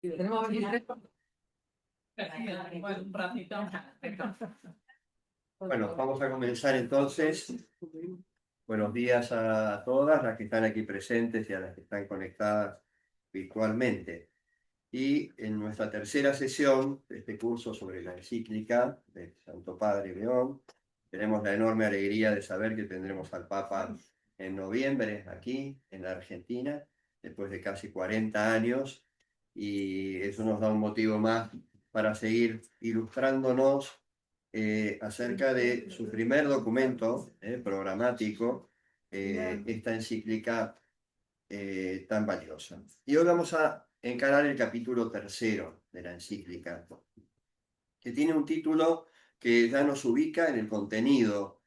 Tenemos 23. Bueno, vamos a comenzar entonces. Buenos días a todas las que están aquí presentes y a las que están conectadas virtualmente. Y en nuestra tercera sesión de este curso sobre la encíclica del Santo Padre León, tenemos la enorme alegría de saber que tendremos al Papa en noviembre aquí en la Argentina, después de casi 40 años, y eso nos da un motivo más para seguir ilustrándonos acerca de su primer documento programático, esta encíclica tan valiosa. Y hoy vamos a encarar el capítulo tercero de la encíclica, que tiene un título que ya nos ubica en el contenido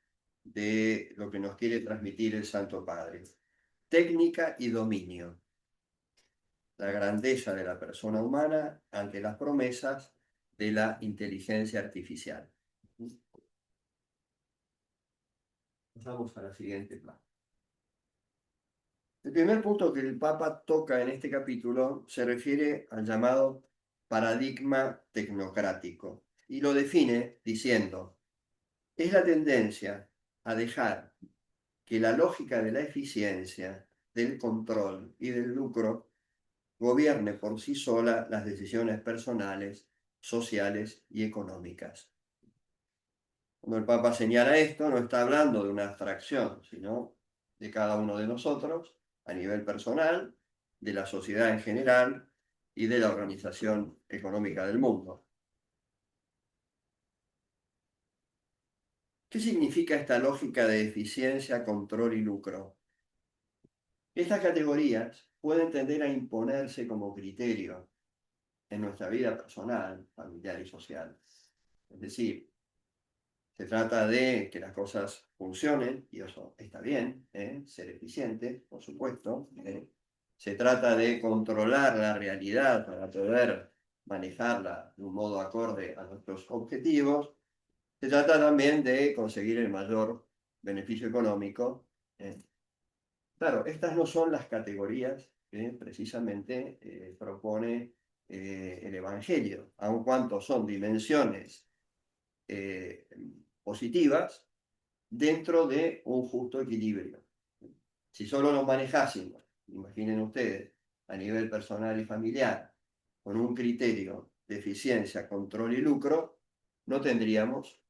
de lo que nos quiere transmitir el Santo Padre. Técnica y dominio. La grandeza de la persona humana ante las promesas de la inteligencia artificial. Pasamos a la siguiente página. El primer punto que el Papa toca en este capítulo se refiere al llamado paradigma tecnocrático y lo define diciendo: es la tendencia a dejar que la lógica de la eficiencia, del control y del lucro gobierne por sí sola las decisiones personales, sociales y económicas. Cuando el Papa señala esto, no está hablando de una abstracción, sino de cada uno de nosotros a nivel personal, de la sociedad en general y de la organización económica del mundo. ¿Qué significa esta lógica de eficiencia, control y lucro? Estas categorías pueden tender a imponerse como criterio en nuestra vida personal, familiar y social. Es decir, se trata de que las cosas funcionen, y eso está bien, ser eficiente, por supuesto. Se trata de controlar la realidad para poder manejarla de un modo acorde a nuestros objetivos. Se trata también de conseguir el mayor beneficio económico. Claro, estas no son las categorías que precisamente propone el Evangelio, aun cuanto son dimensiones positivas dentro de un justo equilibrio. Si solo nos manejásemos, imaginen ustedes, a nivel personal y familiar, con un criterio de eficiencia, control y lucro, no tendríamos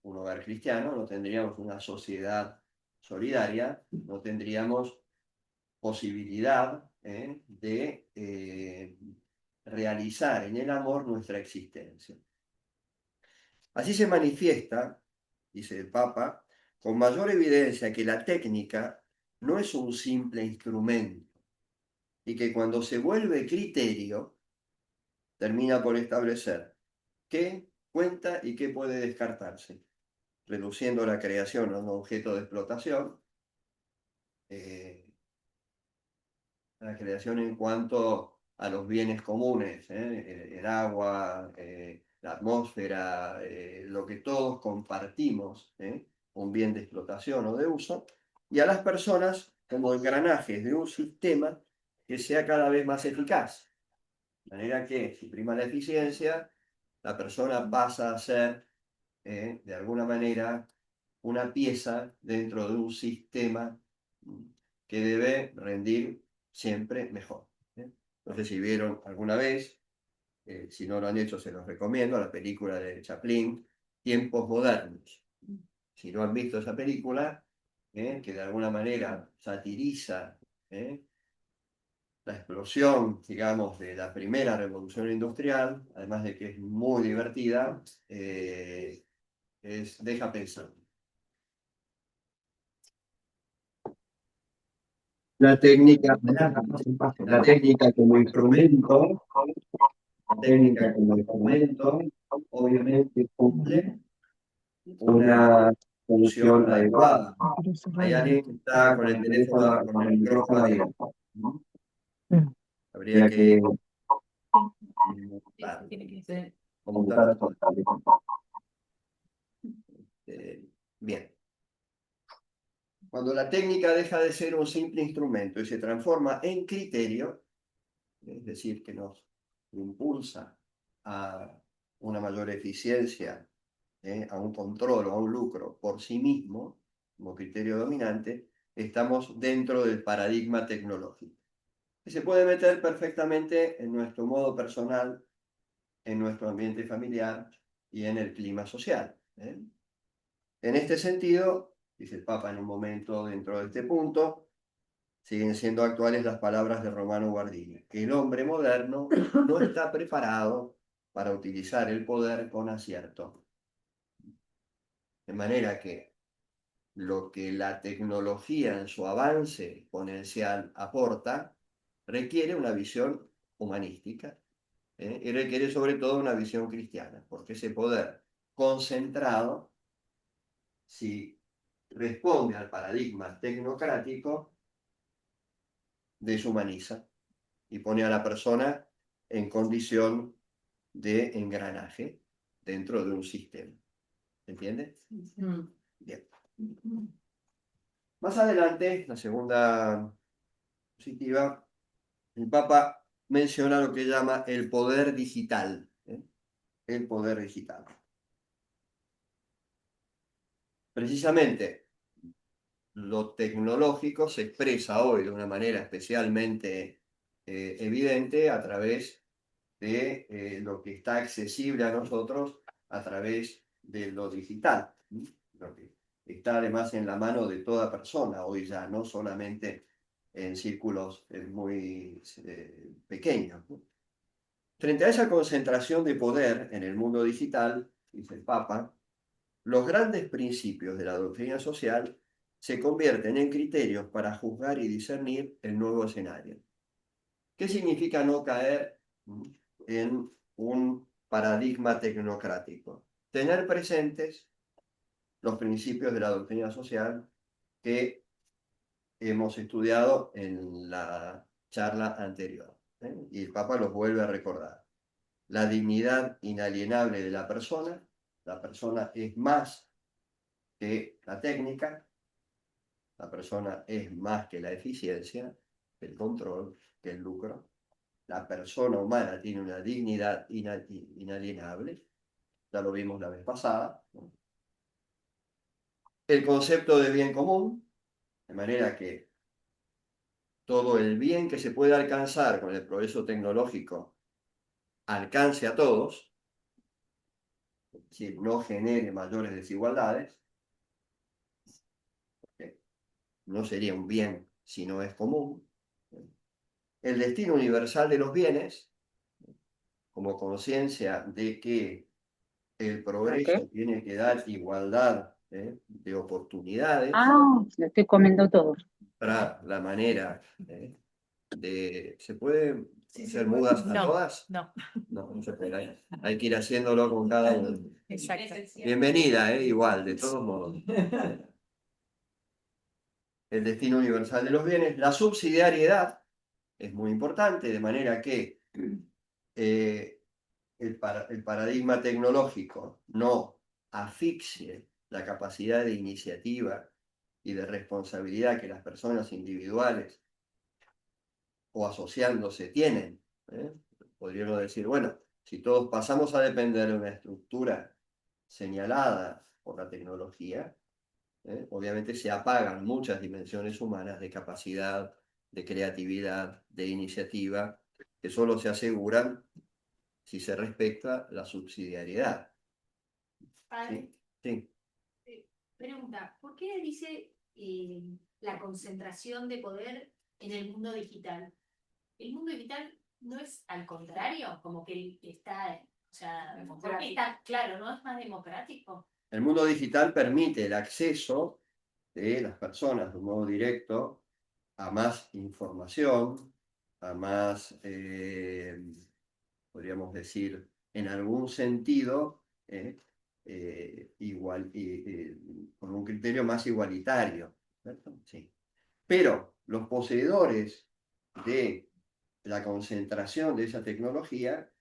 un hogar cristiano, no tendríamos una sociedad solidaria, no tendríamos posibilidad de realizar en el amor nuestra existencia. Así se manifiesta, dice el Papa, con mayor evidencia que la técnica no es un simple instrumento y que cuando se vuelve criterio, termina por establecer qué cuenta y qué puede descartarse, reduciendo la creación a un objeto de explotación, la creación en cuanto a los bienes comunes, el agua, la atmósfera, lo que todos compartimos, un bien de explotación o de uso, y a las personas como engranajes de un sistema que sea cada vez más eficaz. De manera que, si prima la eficiencia, la persona pasa a ser, de alguna manera, una pieza dentro de un sistema que debe rendir siempre mejor. No sé si vieron alguna vez, si no lo han hecho se los recomiendo, la película de Chaplin, Tiempos Modernos. Si no han visto esa película, que de alguna manera satiriza la explosión, digamos, de la primera revolución industrial, además de que es muy divertida, deja pensando. La técnica como instrumento, obviamente cumple una función adecuada. Hay alguien que está con el teléfono, con el micrófono abierto. Habría que comentar esto. Bien. Cuando la técnica deja de ser un simple instrumento y se transforma en criterio, es decir, que nos impulsa a una mayor eficiencia, a un control o a un lucro por sí mismo, como criterio dominante, estamos dentro del paradigma tecnológico, que se puede meter perfectamente en nuestro modo personal, en nuestro ambiente familiar y en el clima social. En este sentido, dice el Papa en un momento dentro de este punto, siguen siendo actuales las palabras de Romano Guardini, que el hombre moderno no está preparado para utilizar el poder con acierto. De manera que lo que la tecnología en su avance exponencial aporta requiere una visión humanística, y requiere sobre todo una visión cristiana, porque ese poder concentrado, si responde al paradigma tecnocrático, deshumaniza y pone a la persona en condición de engranaje dentro de un sistema. ¿Entiende? Bien. Más adelante, la segunda positiva, el Papa menciona lo que llama el poder digital. El poder digital. Precisamente, lo tecnológico se expresa hoy de una manera especialmente evidente a través de lo que está accesible a nosotros a través de lo digital, lo que está además en la mano de toda persona hoy ya, no solamente en círculos muy pequeños. Frente a esa concentración de poder en el mundo digital, dice el Papa, los grandes principios de la doctrina social se convierten en criterios para juzgar y discernir el nuevo escenario. ¿Qué significa no caer en un paradigma tecnocrático? Tener presentes los principios de la doctrina social que hemos estudiado en la charla anterior, y el Papa los vuelve a recordar. La dignidad inalienable de la persona es más que la técnica, la persona es más que la eficiencia, el control, que el lucro. La persona humana tiene una dignidad inalienable, ya lo vimos la vez pasada. El concepto de bien común, de manera que todo el bien que se puede alcanzar con el progreso tecnológico alcance a todos, es decir, no genere mayores desigualdades, porque no sería un bien si no es común. El destino universal de los bienes, como conciencia de que el progreso tiene que dar igualdad de oportunidades lo estoy comiendo todo. para la manera de... ¿Se puede ser mudas a todas? No. No, no se puede. Hay que ir haciéndolo con cada uno. Exacto. Bienvenida, igual, de todos modos. El destino universal de los bienes, la subsidiariedad es muy importante, de manera que el paradigma tecnológico no asfixie la capacidad de iniciativa y de responsabilidad que las personas individuales o asociándose tienen. Podríamos decir, bueno, si todos pasamos a depender de una estructura señalada por la tecnología, obviamente se apagan muchas dimensiones humanas de capacidad, de creatividad, de iniciativa, que solo se aseguran si se respeta la subsidiariedad. Padre, Sí. pregunta, ¿por qué dice la concentración de poder en el mundo digital? ¿El mundo digital no es al contrario? Como que está, o sea, está claro, ¿no? Es más democrático. El mundo digital permite el acceso de las personas de un modo directo a más información, a más, podríamos decir, en algún sentido, con un criterio más igualitario, ¿cierto? Sí. Pero los poseedores de la concentración de esa tecnología,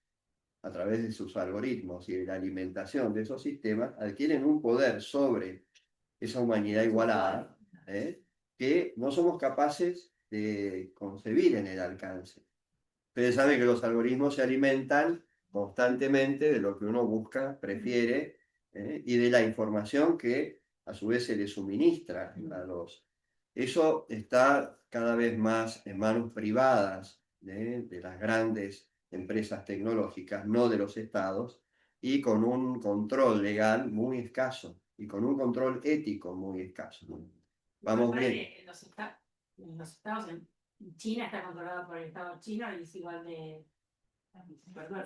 a través de sus algoritmos y de la alimentación de esos sistemas, adquieren un poder sobre esa humanidad igualada, que no somos capaces de concebir en el alcance. Ustedes saben que los algoritmos se alimentan constantemente de lo que uno busca, prefiere, y de la información que a su vez se le suministra a los... Eso está cada vez más en manos privadas, de las grandes empresas tecnológicas, no de los estados, y con un control legal muy escaso y con un control ético muy escaso. Vamos Recuerda bien. que en los estados, en China está controlado por el Estado chino y es igual de...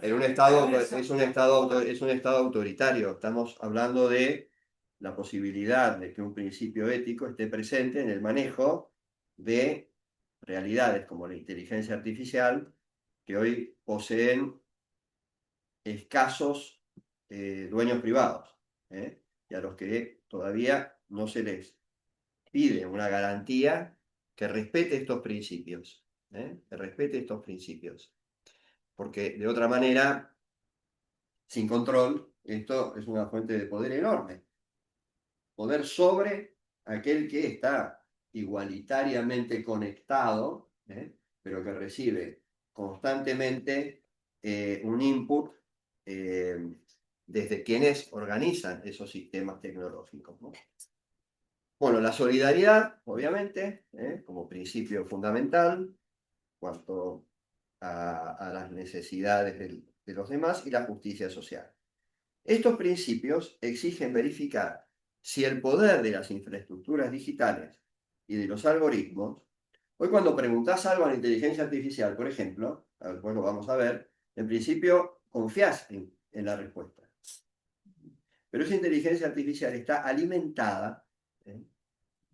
En un estado, es un estado autoritario. Estamos hablando de la posibilidad de que un principio ético esté presente en el manejo de realidades como la inteligencia artificial, que hoy poseen escasos dueños privados, y a los que todavía no se les pide una garantía que respete estos principios, que respete estos principios. Porque de otra manera, sin control, esto es una fuente de poder enorme. Poder sobre aquel que está igualitariamente conectado, pero que recibe constantemente un input desde quienes organizan esos sistemas tecnológicos, ¿no? Bueno, la solidaridad, obviamente, como principio fundamental, cuanto a las necesidades de los demás, y la justicia social. Estos principios exigen verificar si el poder de las infraestructuras digitales y de los algoritmos, hoy cuando preguntás algo a la inteligencia artificial, por ejemplo, después lo vamos a ver, en principio confías en la respuesta. Pero esa inteligencia artificial está alimentada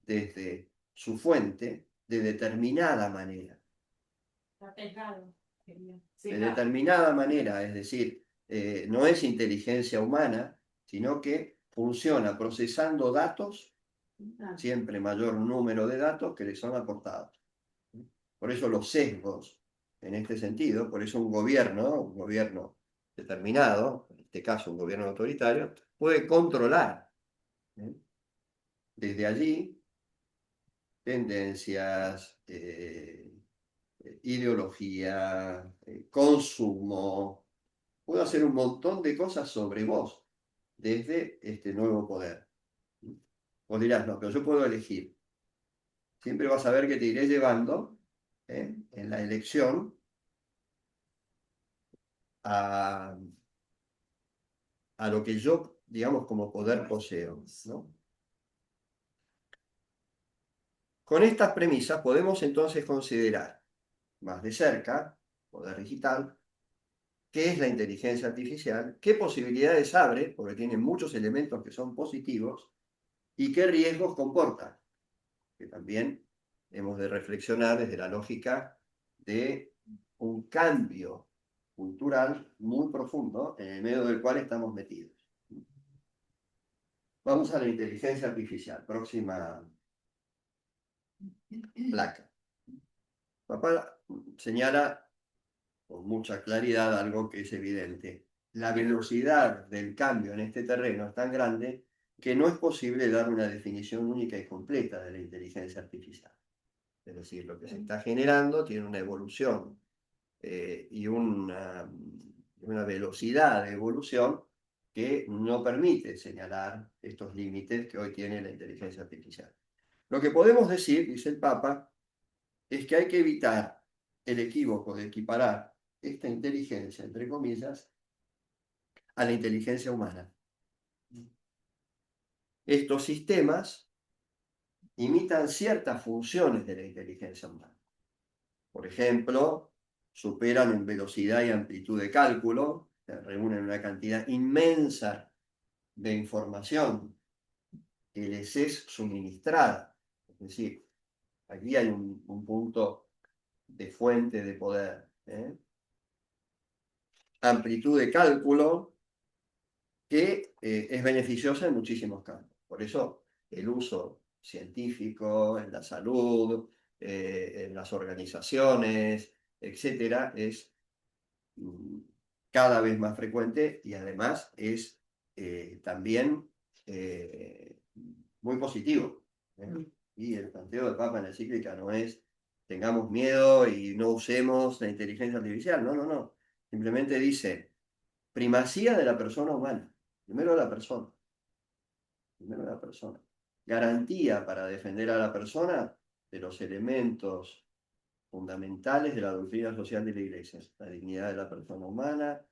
desde su fuente de determinada manera. Está pesado. De determinada manera, es decir, no es inteligencia humana, sino que funciona procesando datos, siempre mayor número de datos que le son aportados. Por eso los sesgos, en este sentido, por eso un gobierno determinado, en este caso un gobierno autoritario, puede controlar desde allí tendencias, ideología, consumo. Puedo hacer un montón de cosas sobre vos desde este nuevo poder. Vos dirás, no, pero yo puedo elegir. Siempre vas a ver que te iré llevando en la elección a lo que yo, digamos, como poder poseo, ¿no? Con estas premisas podemos entonces considerar más de cerca, poder digital, qué es la inteligencia artificial, qué posibilidades abre, porque tiene muchos elementos que son positivos, y qué riesgos comporta, que también hemos de reflexionar desde la lógica de un cambio cultural muy profundo en el medio del cual estamos metidos. Vamos a la inteligencia artificial, próxima placa. Papá señala con mucha claridad algo que es evidente. La velocidad del cambio en este terreno es tan grande que no es posible dar una definición única y completa de la inteligencia artificial. Es decir, lo que se está generando tiene una evolución y una velocidad de evolución que no permite señalar estos límites que hoy tiene la inteligencia artificial. Lo que podemos decir, dice el Papa, es que hay que evitar el equívoco de equiparar esta inteligencia, entre comillas, a la inteligencia humana. Estos sistemas imitan ciertas funciones de la inteligencia humana. Por ejemplo, superan en velocidad y amplitud de cálculo, reúnen una cantidad inmensa de información que les es suministrada. Es decir, aquí hay un punto de fuente de poder. Amplitud de cálculo que es beneficiosa en muchísimos campos. Por eso el uso científico, en la salud, en las organizaciones, etcétera, es cada vez más frecuente y además es también muy positivo. Y el planteo del Papa en la encíclica no es tengamos miedo y no usemos la inteligencia artificial. No, no, no. Simplemente dice primacía de la persona humana. Primero la persona. Primero la persona. Garantía para defender a la persona de los elementos fundamentales de la doctrina social de la Iglesia. La dignidad de la persona humana,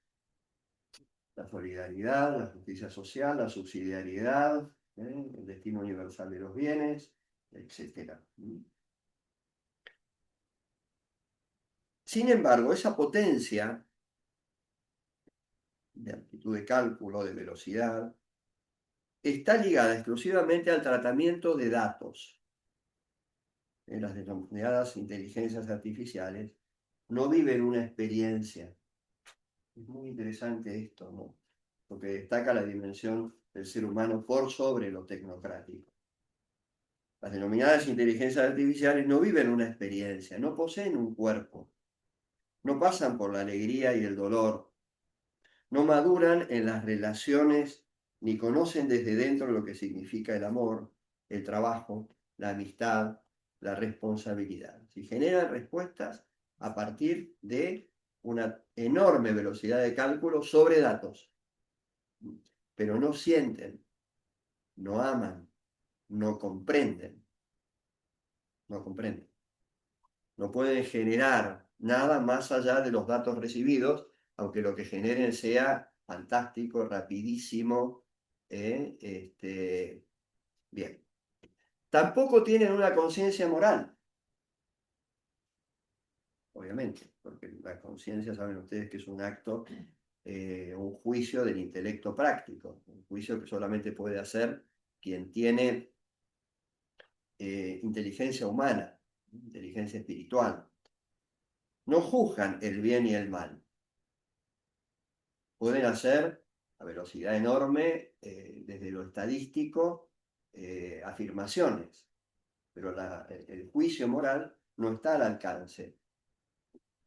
la solidaridad, la justicia social, la subsidiariedad, el destino universal de los bienes, etc. Sin embargo, esa potencia de amplitud de cálculo, de velocidad, está ligada exclusivamente al tratamiento de datos. Las denominadas inteligencias artificiales no viven una experiencia. Es muy interesante esto, ¿no? Porque destaca la dimensión del ser humano por sobre lo tecnocrático. Las denominadas inteligencias artificiales no viven una experiencia, no poseen un cuerpo, no pasan por la alegría y el dolor, no maduran en las relaciones ni conocen desde dentro lo que significa el amor, el trabajo, la amistad, la responsabilidad. Si generan respuestas a partir de una enorme velocidad de cálculo sobre datos, pero no sienten, no aman, no comprenden. No comprenden. No pueden generar nada más allá de los datos recibidos, aunque lo que generen sea fantástico, rapidísimo. Bien. Tampoco tienen una conciencia moral, obviamente, porque la conciencia, saben ustedes que es un acto, un juicio del intelecto práctico, un juicio que solamente puede hacer quien tiene inteligencia humana, inteligencia espiritual. No juzgan el bien y el mal. Pueden hacer a velocidad enorme, desde lo estadístico, afirmaciones, pero el juicio moral no está al alcance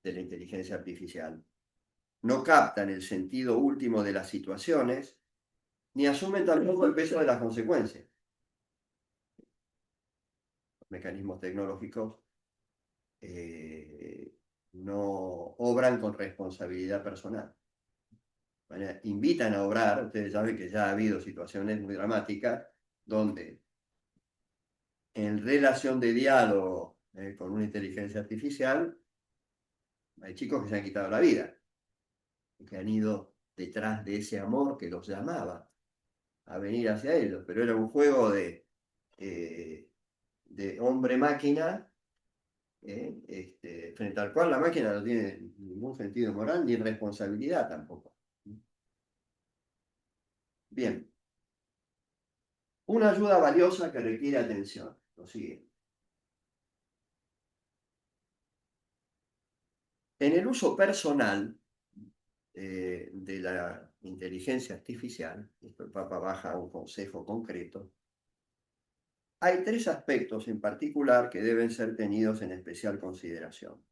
de la inteligencia artificial. No captan el sentido último de las situaciones, ni asumen tampoco el peso de las consecuencias. Los mecanismos tecnológicos no obran con responsabilidad personal. Invitan a obrar. Ustedes saben que ya ha habido situaciones muy dramáticas donde en relación de diálogo con una inteligencia artificial hay chicos que se han quitado la vida, que han ido detrás de ese amor que los llamaba a venir hacia ellos, pero era un juego de hombre-máquina, frente al cual la máquina no tiene ningún sentido moral ni responsabilidad tampoco. Bien. Una ayuda valiosa que requiere atención. Lo siguiente. En el uso personal de la inteligencia artificial, esto el Papa baja a un consejo concreto, hay 3 aspectos en particular que deben ser tenidos en especial consideración.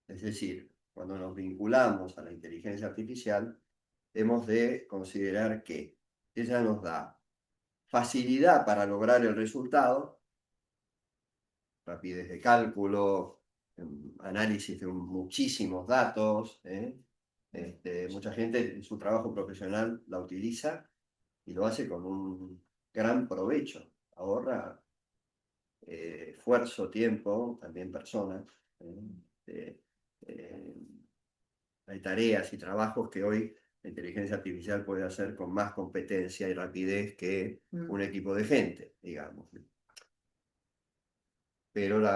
Es decir, cuando nos vinculamos a la inteligencia artificial, hemos de considerar que ella nos da facilidad para lograr el resultado, rapidez de cálculo, análisis de muchísimos datos. Mucha gente en su trabajo profesional la utiliza y lo hace con un gran provecho. Ahorra esfuerzo, tiempo, también personas. Hay tareas y trabajos que hoy la inteligencia artificial puede hacer con más competencia y rapidez que un equipo de gente, digamos. Pero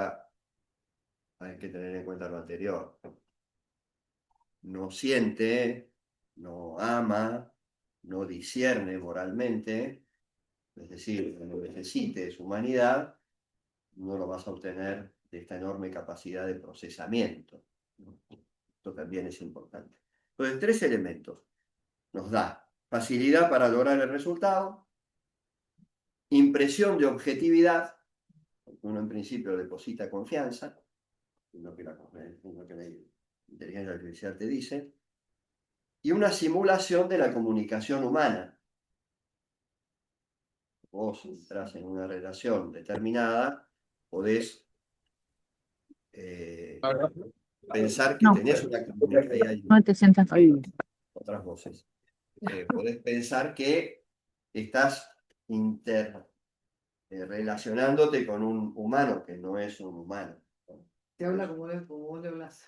hay que tener en cuenta lo anterior. No siente, no ama, no discierne moralmente, es decir, cuando necesite su humanidad, no lo vas a obtener de esta enorme capacidad de procesamiento. Esto también es importante. Entonces, 3 elementos. Nos da facilidad para lograr el resultado, impresión de objetividad, porque uno en principio deposita confianza, en lo que la inteligencia artificial te dice, y una simulación de la comunicación humana. vos entras en una relación determinada, podés pensar que No. tenés una comunicación, ahí hay No te sientas. otras voces, podés pensar que estás relacionándote con un humano que no es un humano. Te habla como vos le hablas.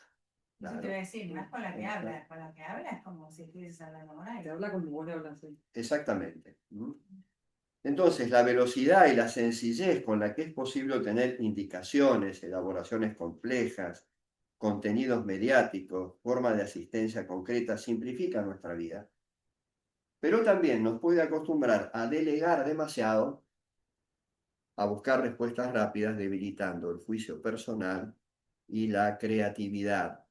Eso te voy a decir, más con la que habla. Con la que habla es como si estuvieses hablando con Te alguien. habla como vos le hablas. Sí. Exactamente. Entonces, la velocidad y la sencillez con la que es posible obtener indicaciones, elaboraciones complejas, contenidos mediáticos, formas de asistencia concreta, simplifica nuestra vida. Pero también nos puede acostumbrar a delegar demasiado, a buscar respuestas rápidas, debilitando el juicio personal y la creatividad.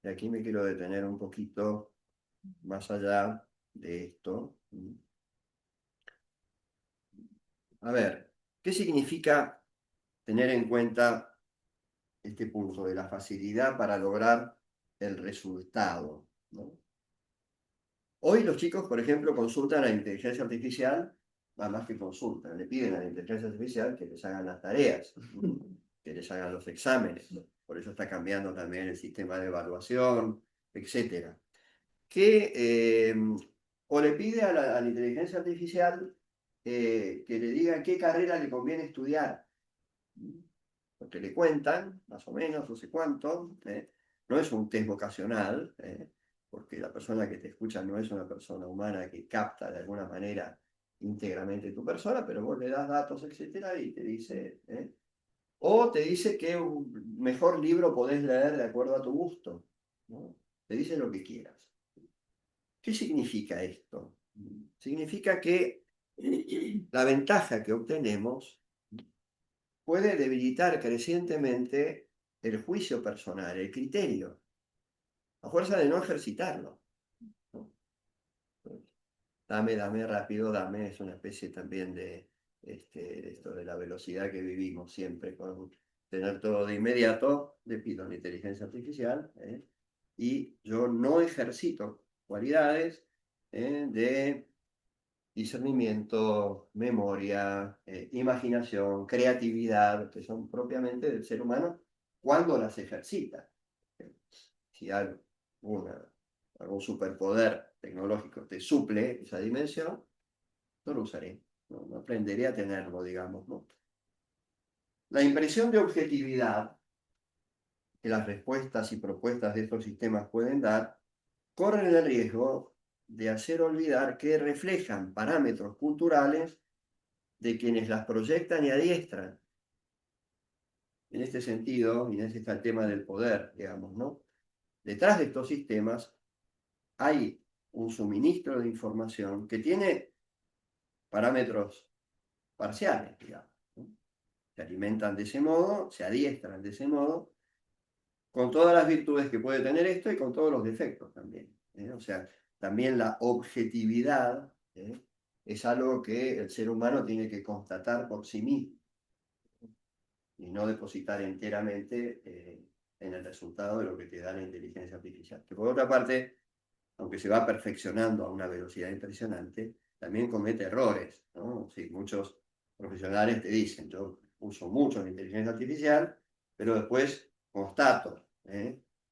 Y aquí me quiero detener un poquito más allá de esto. A ver, ¿qué significa tener en cuenta este punto de la facilidad para lograr el resultado, ¿no? Hoy los chicos, por ejemplo, consultan a la inteligencia artificial, más que consultan, le piden a la inteligencia artificial que les hagan las tareas, que les hagan los exámenes. Por eso está cambiando también el sistema de evaluación, etc. O le pide a la inteligencia artificial que le diga qué carrera le conviene estudiar. Porque le cuentan, más o menos, no sé cuánto. No es un test vocacional, porque la persona que te escucha no es una persona humana que capta de alguna manera íntegramente tu persona, pero vos le das datos, etcétera, y te dice, o te dice que un mejor libro podés leer de acuerdo a tu gusto, ¿no? Te dice lo que quieras. ¿Qué significa esto? Significa que la ventaja que obtenemos puede debilitar crecientemente el juicio personal, el criterio, a fuerza de no ejercitarlo, ¿no? Dame rápido, dame, es una especie también de esto de la velocidad que vivimos siempre, con tener todo de inmediato, le pido a la inteligencia artificial, y yo no ejercito cualidades de discernimiento, memoria, imaginación, creatividad, que son propiamente del ser humano cuando las ejercita. Si algún superpoder tecnológico te suple esa dimensión, no lo usaré, no aprenderé a tenerlo, digamos, ¿no? La impresión de objetividad que las respuestas y propuestas de estos sistemas pueden dar, corren el riesgo de hacer olvidar que reflejan parámetros culturales de quienes las proyectan y adiestran. En este sentido, y en este está el tema del poder, digamos, ¿no? Detrás de estos sistemas hay un suministro de información que tiene parámetros parciales, digamos, ¿no? Se alimentan de ese modo, se adiestran de ese modo, con todas las virtudes que puede tener esto y con todos los defectos también, ¿eh? O sea, también la objetividad, es algo que el ser humano tiene que constatar por sí mismo y no depositar enteramente en el resultado de lo que te da la inteligencia artificial. Que por otra parte, aunque se va perfeccionando a una velocidad impresionante, también comete errores, ¿no? Sí, muchos profesionales te dicen, yo uso mucho la inteligencia artificial, pero después constato,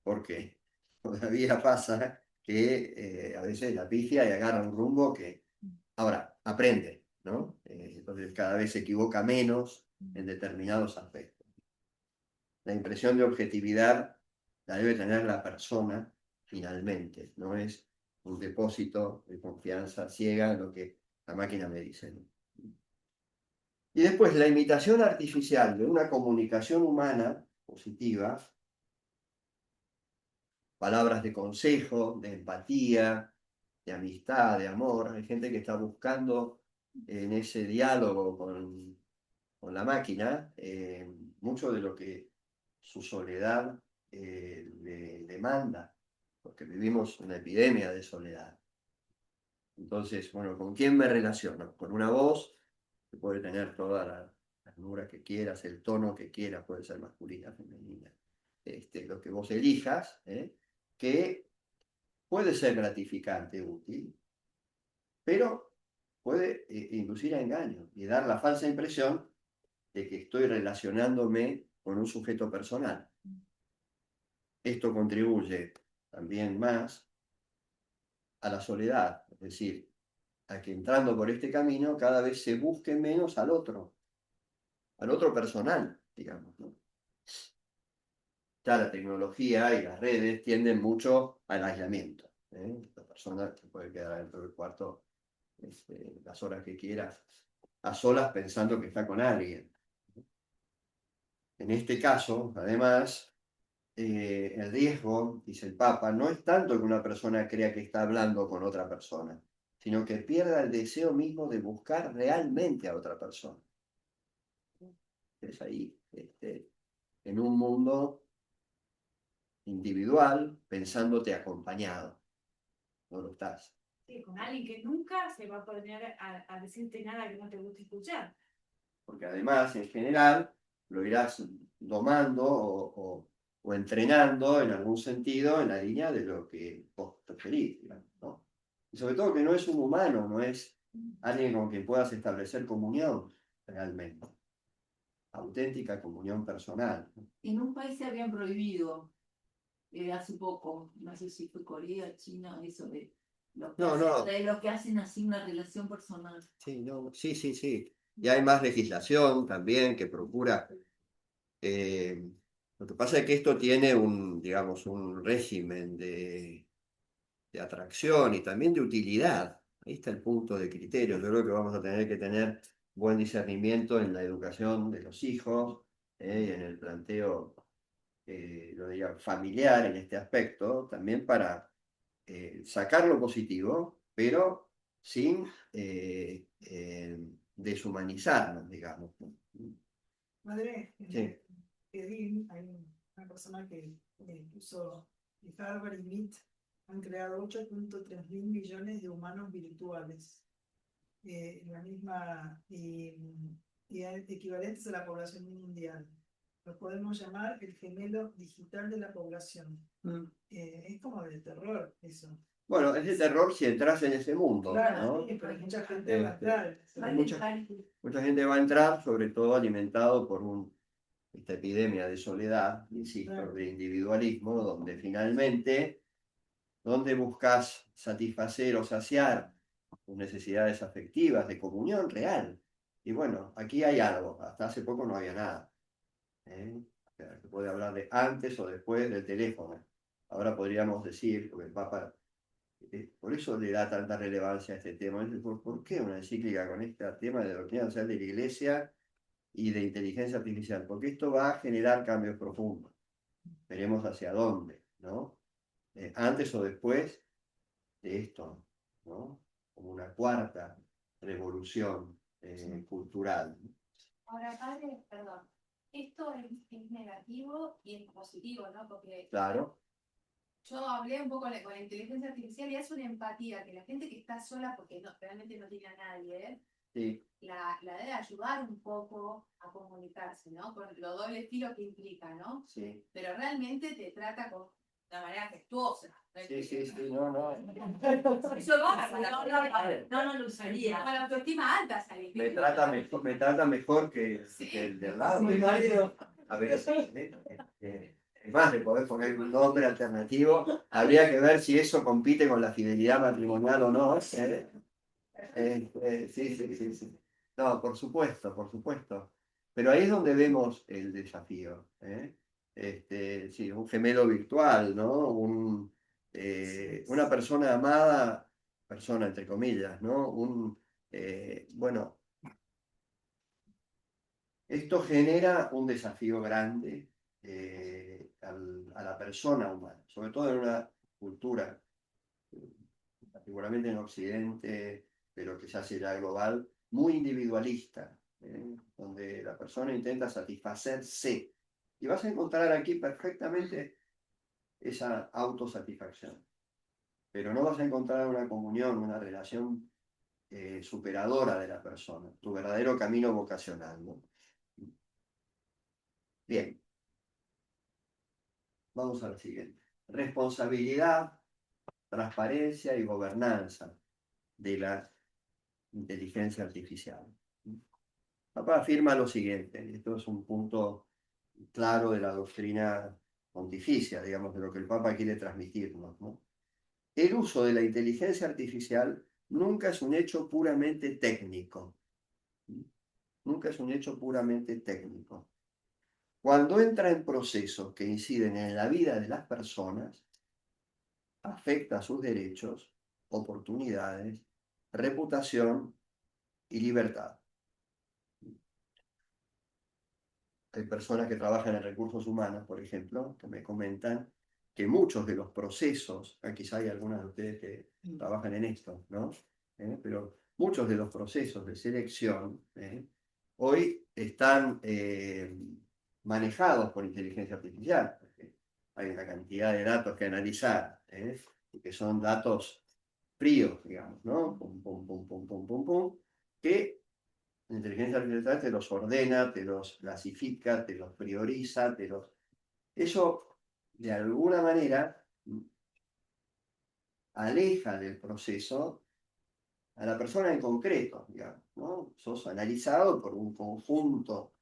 porque todavía pasa que a veces la pifia y agarra un rumbo que ahora aprende, ¿no? Entonces cada vez se equivoca menos en determinados aspectos. La impresión de objetividad la debe tener la persona finalmente, no es un depósito de confianza ciega en lo que la máquina me dice, ¿no? Y después la imitación artificial de una comunicación humana positiva, palabras de consejo, de empatía, de amistad, de amor. Hay gente que está buscando en ese diálogo con la máquina mucho de lo que su soledad le demanda, porque vivimos una epidemia de soledad. Entonces, bueno, ¿con quién me relaciono? Con una voz que puede tener toda la ternura que quieras, el tono que quieras, puede ser masculina, femenina, lo que vos elijas, que puede ser gratificante, útil, pero puede inducir a engaño y dar la falsa impresión de que estoy relacionándome con un sujeto personal. Esto contribuye también más a la soledad, es decir, a que entrando por este camino cada vez se busque menos al otro personal, digamos, ¿no? Ya la tecnología y las redes tienden mucho al aislamiento, ¿eh? La persona se puede quedar dentro del cuarto las horas que quiera, a solas pensando que está con alguien. En este caso, además, el riesgo, dice el Papa, no es tanto que una persona crea que está hablando con otra persona, sino que pierda el deseo mismo de buscar realmente a otra persona. Es ahí, en un mundo individual, pensándote acompañado. No lo estás. Sí, con alguien que nunca se va a poner a decirte nada que no te guste escuchar. Porque además, en general, lo irás domando o entrenando en algún sentido en la línea de lo que vos preferís, digamos, ¿no? Y sobre todo que no es un humano, no es alguien con quien puedas establecer comunión realmente. Auténtica comunión personal, ¿no? En un país se habían prohibido hace poco, no sé si fue Corea, China, eso de los que, No, hacen, no. de los que hacen así una relación personal. Sí, no, sí, sí, sí. Y hay más legislación también que procura. Lo que pasa es que esto tiene digamos, un régimen de atracción y también de utilidad. Ahí está el punto de criterio. Yo creo que vamos a tener que tener buen discernimiento en la educación de los hijos, y en el planteo, lo diría, familiar en este aspecto, también para sacar lo positivo, pero sin deshumanizarnos, digamos, ¿no? Madre, Sí. en LinkedIn hay una persona que puso que Harvard y MIT han creado 8.3 mil millones de humanos virtuales, la misma y equivalentes a la población mundial. Lo podemos llamar el gemelo digital de la población. Es como de terror eso. Bueno, es de terror si entras en ese mundo, Claro, ¿no? sí, pero mucha gente va a entrar. Mucha gente va a entrar, sobre todo alimentado por esta epidemia de soledad, insisto, Claro. de individualismo, donde finalmente, donde buscas satisfacer o saciar tus necesidades afectivas, de comunión real. Y bueno, aquí hay algo, hasta hace poco no había nada. Se puede hablar de antes o después del teléfono. Ahora podríamos decir, porque el Papa, por eso le da tanta relevancia a este tema. ¿Por qué una encíclica con este tema de doctrina social de la Iglesia y de inteligencia artificial? Porque esto va a generar cambios profundos. Veremos hacia dónde, ¿no? Antes o después de esto, ¿no? Como una cuarta revolución cultural. Ahora, padre, perdón, esto es negativo y es positivo, ¿no? Porque Claro, yo hablé un poco con la inteligencia artificial y es una empatía que la gente que está sola porque realmente no tiene a nadie, sí, la debe ayudar un poco a comunicarse, ¿no? Con lo doble estilo que implica, ¿no? sí. Pero realmente te trata con una manera afectuosa. Sí, sí, sí, no, no. Eso va, no lo usaría. Con la autoestima alta salí. Me trata mejor que el de al lado. Mi marido. A ver, es más, de poder poner un nombre alternativo, habría que ver si eso compite con la fidelidad matrimonial o no. Sí, sí, sí, sí. No, por supuesto, por supuesto. Pero ahí es donde vemos el desafío, ¿eh? Sí, un gemelo virtual, ¿no? Una persona amada, persona entre comillas, ¿no? Bueno, esto genera un desafío grande a la persona humana, sobre todo en una cultura, particularmente en Occidente, pero que se hace ya global, muy individualista, donde la persona intenta satisfacerse. Y vas a encontrar aquí perfectamente esa autosatisfacción. Pero no vas a encontrar una comunión, una relación superadora de la persona, tu verdadero camino vocacional, ¿no? Bien, vamos a la siguiente. Responsabilidad, transparencia y gobernanza de inteligencia artificial. Papa afirma lo siguiente, y esto es un punto claro de la doctrina pontificia, digamos, de lo que el Papa quiere transmitirnos, ¿no? El uso de la inteligencia artificial nunca es un hecho puramente técnico. Nunca es un hecho puramente técnico. Cuando entra en procesos que inciden en la vida de las personas, afecta sus derechos, oportunidades, reputación y libertad. Hay personas que trabajan en recursos humanos, por ejemplo, que me comentan que muchos de los procesos, quizá hay algunas de ustedes que trabajan en esto, ¿no? Pero muchos de los procesos de selección hoy están manejados por inteligencia artificial. Hay una cantidad de datos que analizar, y que son datos fríos, digamos, ¿no? Pum, pum, pum, pum, pum, pum, pum, que la inteligencia artificial te los ordena, te los clasifica, te los prioriza, Eso, de alguna manera, aleja del proceso a la persona en concreto, digamos, ¿no? Sos analizado por un conjunto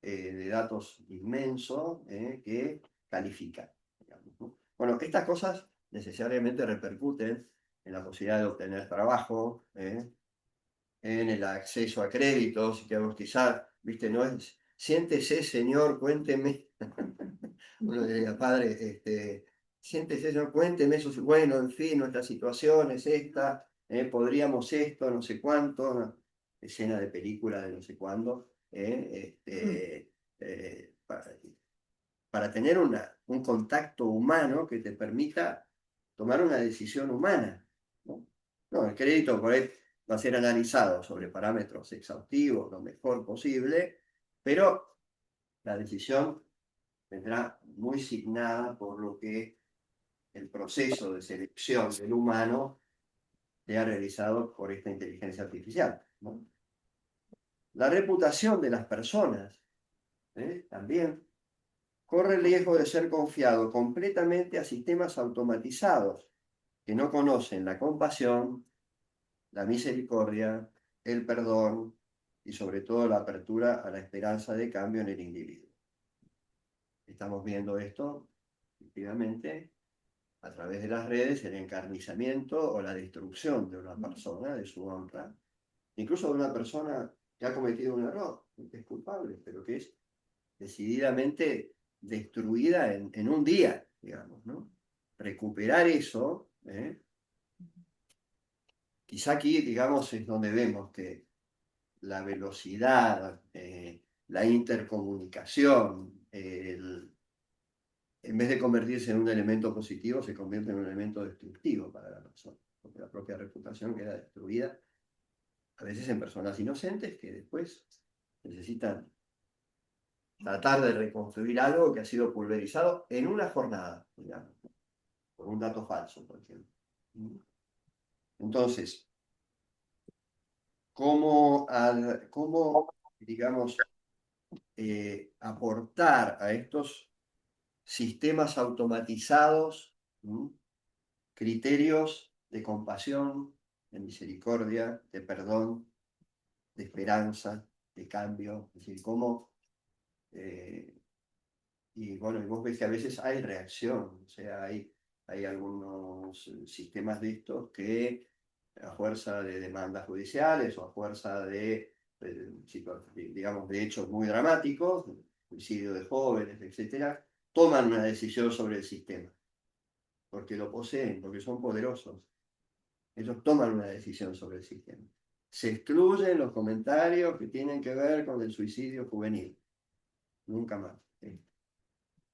de datos inmenso que califica, digamos, ¿no? Bueno, estas cosas necesariamente repercuten en la posibilidad de obtener trabajo, en el acceso a créditos, que quizás, viste, no es, siéntese, señor, cuénteme. Uno diría, padre, siéntese, señor, cuénteme eso, bueno, en fin, nuestra situación es esta, podríamos esto, no sé cuánto, una escena de película de no sé cuándo, para tener un contacto humano que te permita tomar una decisión humana, ¿no? No, el crédito por ahí va a ser analizado sobre parámetros exhaustivos, lo mejor posible, pero la decisión vendrá muy signada por lo que el proceso de selección del humano sea realizado por esta inteligencia artificial, ¿no? La reputación de las personas también corre el riesgo de ser confiado completamente a sistemas automatizados que no conocen la compasión, la misericordia, el perdón y sobre todo la apertura a la esperanza de cambio en el individuo. Estamos viendo esto, efectivamente, a través de las redes, el encarnizamiento o la destrucción de una persona, de su honra, incluso de una persona que ha cometido un error, que es culpable, pero que es decididamente destruida en un día, digamos, ¿no? Recuperar eso, quizá aquí, digamos, es donde vemos que la velocidad, la intercomunicación, en vez de convertirse en un elemento positivo, se convierte en un elemento destructivo para la persona, porque la propia reputación queda destruida, a veces en personas inocentes que después necesitan tratar de reconstruir algo que ha sido pulverizado en una jornada, digamos, por un dato falso, por ejemplo. Entonces, ¿cómo digamos, aportar a estos sistemas automatizados criterios de compasión, de misericordia, de perdón, de esperanza, de cambio? Es decir, cómo... y bueno, y vos ves que a veces hay reacción, o sea, hay algunos sistemas de estos que a fuerza de demandas judiciales o a fuerza digamos, de hechos muy dramáticos, suicidio de jóvenes, etcétera, toman una decisión sobre el sistema, porque lo poseen, porque son poderosos. Ellos toman una decisión sobre el sistema. Se excluyen los comentarios que tienen que ver con el suicidio juvenil. Nunca más.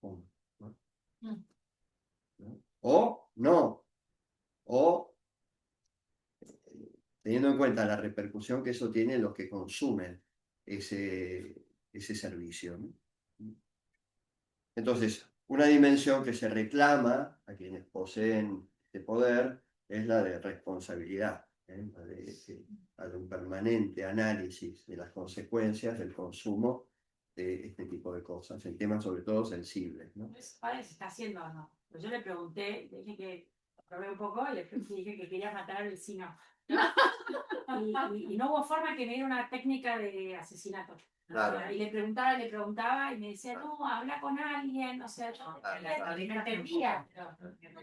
¿No? O no. O teniendo en cuenta la repercusión que eso tiene en los que consumen ese servicio, ¿no? Entonces, una dimensión que se reclama a quienes poseen este poder es la de responsabilidad, la de un permanente análisis de las consecuencias del consumo de este tipo de cosas, en temas sobre todo sensibles, ¿no? Ahora se está haciendo o no. Pero yo le pregunté, le dije que probé un poco y le dije que quería matar al vecino. Y no hubo forma que me diera una técnica de asesinato. Claro. Y le preguntaba y me decía, no, habla con alguien, o sea, yo me entendía.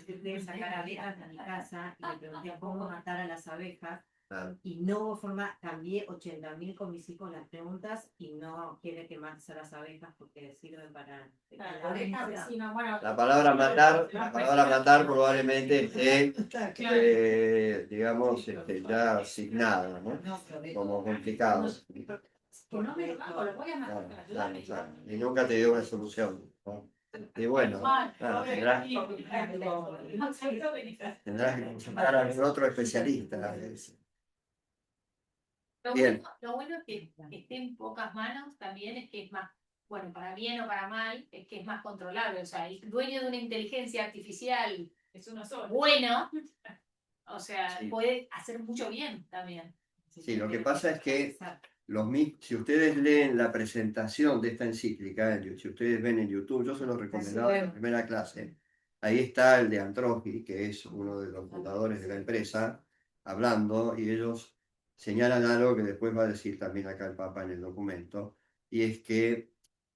De sacar abejas a mi casa y le pregunté cómo matar a las abejas Claro. y no hubo forma, cambié 80.000 con mis hijos las preguntas y no quiere que mates a las abejas porque sirven para... La abeja vecino, bueno, La palabra matar probablemente esté, digamos, ya asignada, ¿no? Como complicado. que no me lo hago, lo voy a Claro, matar, claro, ayúdame. claro. Y nunca te dio una solución, ¿no? Y bueno, tendrás que consultar a algún otro especialista. Bien. Lo bueno es que esté en pocas manos también es que es más, bueno, para bien o para mal, es que es más controlable. O sea, el dueño de una inteligencia artificial Es uno solo. bueno, o sea, Sí. puede hacer mucho bien también. Sí, lo que pasa es que si ustedes leen la presentación de esta encíclica, si ustedes ven en YouTube, yo se los recomendaba en la primera clase, ahí está el de Antrogi, que es uno de los fundadores de la empresa, hablando, y ellos señalan algo que después va a decir también acá el Papa en el documento, y es que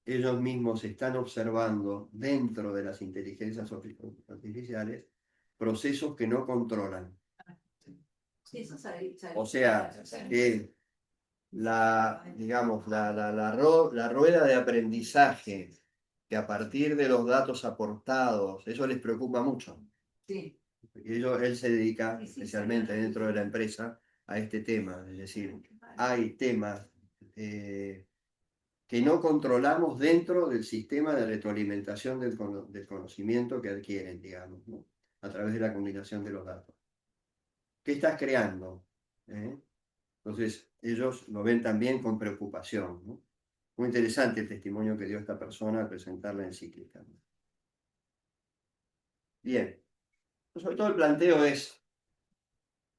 ellos mismos están observando dentro de las inteligencias artificiales procesos que no controlan. Sí, eso O sea, que digamos, la rueda de aprendizaje, que a partir de los datos aportados, eso les preocupa mucho. sí. Y él se dedica especialmente dentro de la empresa a este tema. Es decir, hay temas que no controlamos dentro del sistema de retroalimentación del conocimiento que adquieren, digamos, ¿no? A través de la combinación de los datos. ¿Qué estás creando? Entonces, ellos lo ven también con preocupación, ¿no? Muy interesante el testimonio que dio esta persona al presentar la encíclica, ¿no? Bien, sobre todo el planteo es,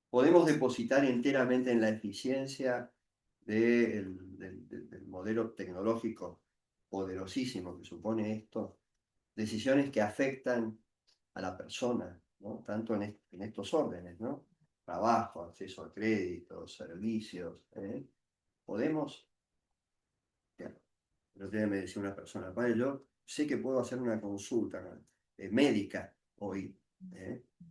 ¿podemos depositar enteramente en la eficiencia del modelo tecnológico poderosísimo que supone esto? Decisiones que afectan a la persona, ¿no? Tanto en estos órdenes, ¿no? Trabajo, acceso a créditos, servicios, ¿podemos? El otro día me decía una persona, padre, yo sé que puedo hacer una consulta médica hoy,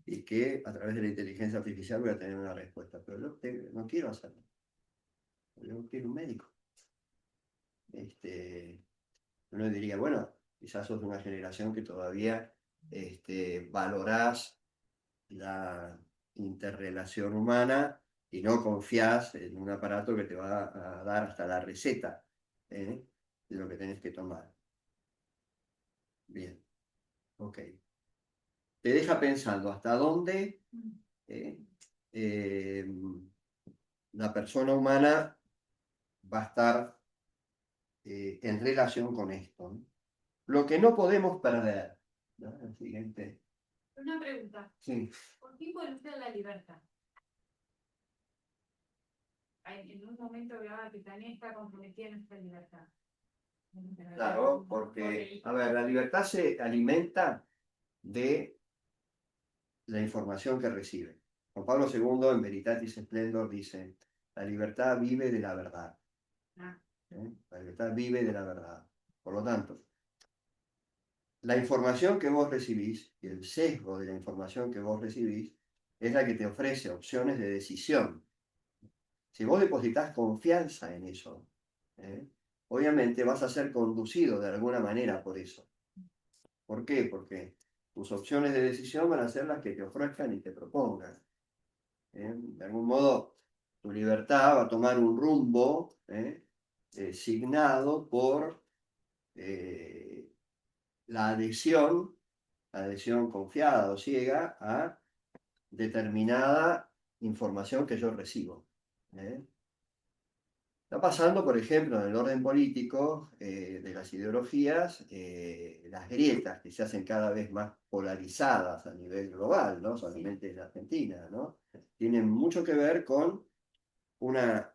y que a través de la inteligencia artificial voy a tener una respuesta, pero yo no quiero hacerlo. Yo quiero un médico. Uno diría, bueno, quizás sos de una generación que todavía valorás la interrelación humana y no confías en un aparato que te va a dar hasta la receta de lo que tenés que tomar. Bien, ok. Te deja pensando hasta dónde la persona humana va a estar en relación con esto, ¿no? Lo que no podemos perder, ¿no? El siguiente. Una pregunta. Sí. ¿Por qué involucra la libertad? En un momento hablaba que también está comprometida nuestra libertad. Claro, porque, a ver, la libertad se alimenta de la información que recibe. Juan Pablo II en Veritatis Splendor dice, la libertad vive de la verdad. La libertad vive de la verdad. Por lo tanto, la información que vos recibís y el sesgo de la información que vos recibís es la que te ofrece opciones de decisión. Si vos depositas confianza en eso, obviamente vas a ser conducido de alguna manera por eso. ¿Por qué? Porque tus opciones de decisión van a ser las que te ofrezcan y te propongan. De algún modo, tu libertad va a tomar un rumbo signado por la adhesión confiada o ciega a determinada información que yo recibo. Está pasando, por ejemplo, en el orden político de las ideologías, las grietas que se hacen cada vez más polarizadas a nivel global, no solamente en Argentina, ¿no? Tienen mucho que ver con una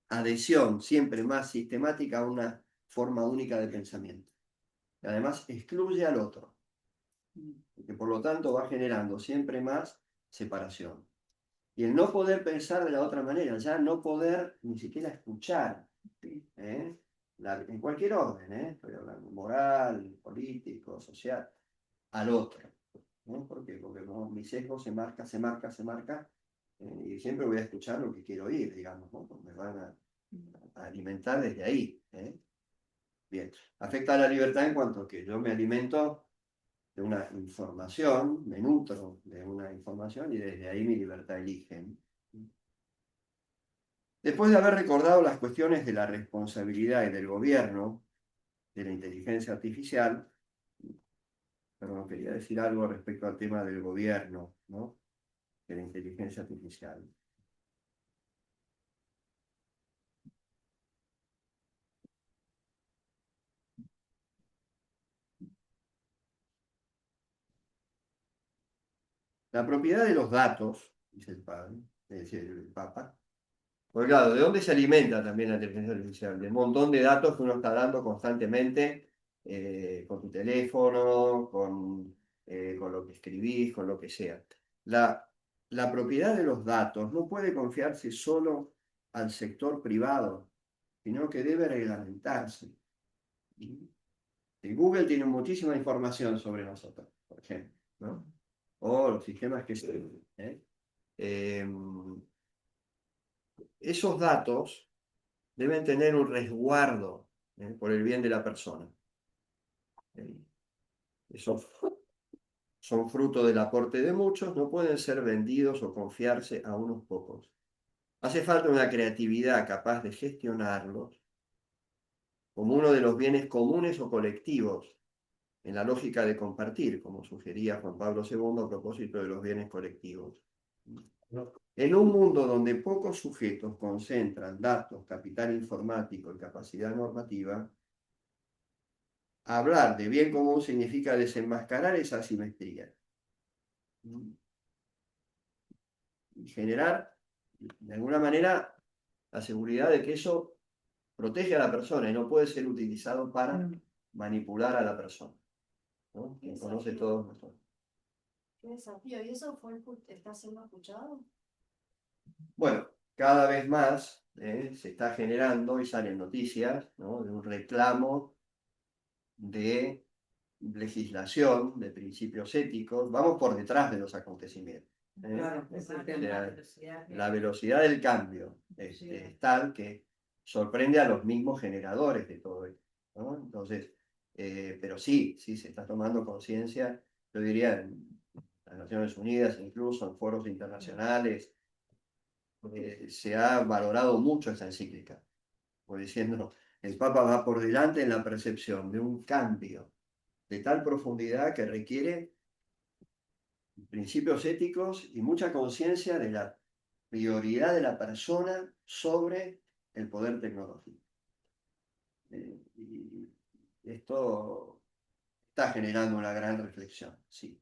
adhesión siempre más sistemática a una forma única de pensamiento. Y además excluye al otro. que por lo tanto va generando siempre más separación. Y el no poder pensar de la otra manera, ya no poder ni siquiera escuchar, ¿eh? En cualquier orden, estoy hablando moral, político, social, al otro. ¿No? ¿Por qué? Porque ¿no? Mi sesgo se marca, y siempre voy a escuchar lo que quiero oír, digamos, ¿no? Me van a alimentar desde ahí. Bien, afecta a la libertad en cuanto a que yo me alimento de una información, me nutro de una información y desde ahí mi libertad elige. Después de haber recordado las cuestiones de la responsabilidad y del gobierno de la inteligencia artificial, pero quería decir algo respecto al tema del gobierno, ¿no? De la inteligencia artificial. La propiedad de los datos, dice el padre, dice el Papa, porque claro, ¿de dónde se alimenta también la inteligencia artificial? Del montón de datos que uno está dando constantemente con tu teléfono, con lo que escribís, con lo que sea. La propiedad de los datos no puede confiarse solo al sector privado, sino que debe reglamentarse. Y Google tiene muchísima información sobre nosotros, por ejemplo, ¿no? O los sistemas que se... esos datos deben tener un resguardo por el bien de la persona. Esos son fruto del aporte de muchos, no pueden ser vendidos o confiarse a unos pocos. Hace falta una creatividad capaz de gestionarlos como uno de los bienes comunes o colectivos, en la lógica de compartir, como sugería Juan Pablo II a propósito de los bienes colectivos. En un mundo donde pocos sujetos concentran datos, capital informático y capacidad normativa, hablar de bien común significa desenmascarar esa asimetría y generar, de alguna manera, la seguridad de que eso protege a la persona y no puede ser utilizado para manipular a la persona, ¿no? Quien conoce todos nosotros. Qué desafío. ¿Y eso está siendo escuchado? Bueno, cada vez más se está generando y salen noticias, ¿no? De un reclamo de legislación, de principios éticos. Vamos por detrás de los acontecimientos. Claro, es el tema de la La velocidad. la velocidad del cambio es tal que sorprende a los mismos generadores de todo esto, ¿no? Entonces, pero sí, se está tomando conciencia, yo diría, en las Naciones Unidas, incluso en foros internacionales, se ha valorado mucho esta encíclica, como diciendo, el Papa va por delante en la percepción de un cambio de tal profundidad que requiere principios éticos y mucha conciencia de la prioridad de la persona sobre el poder tecnológico. Y esto está generando una gran reflexión, sí.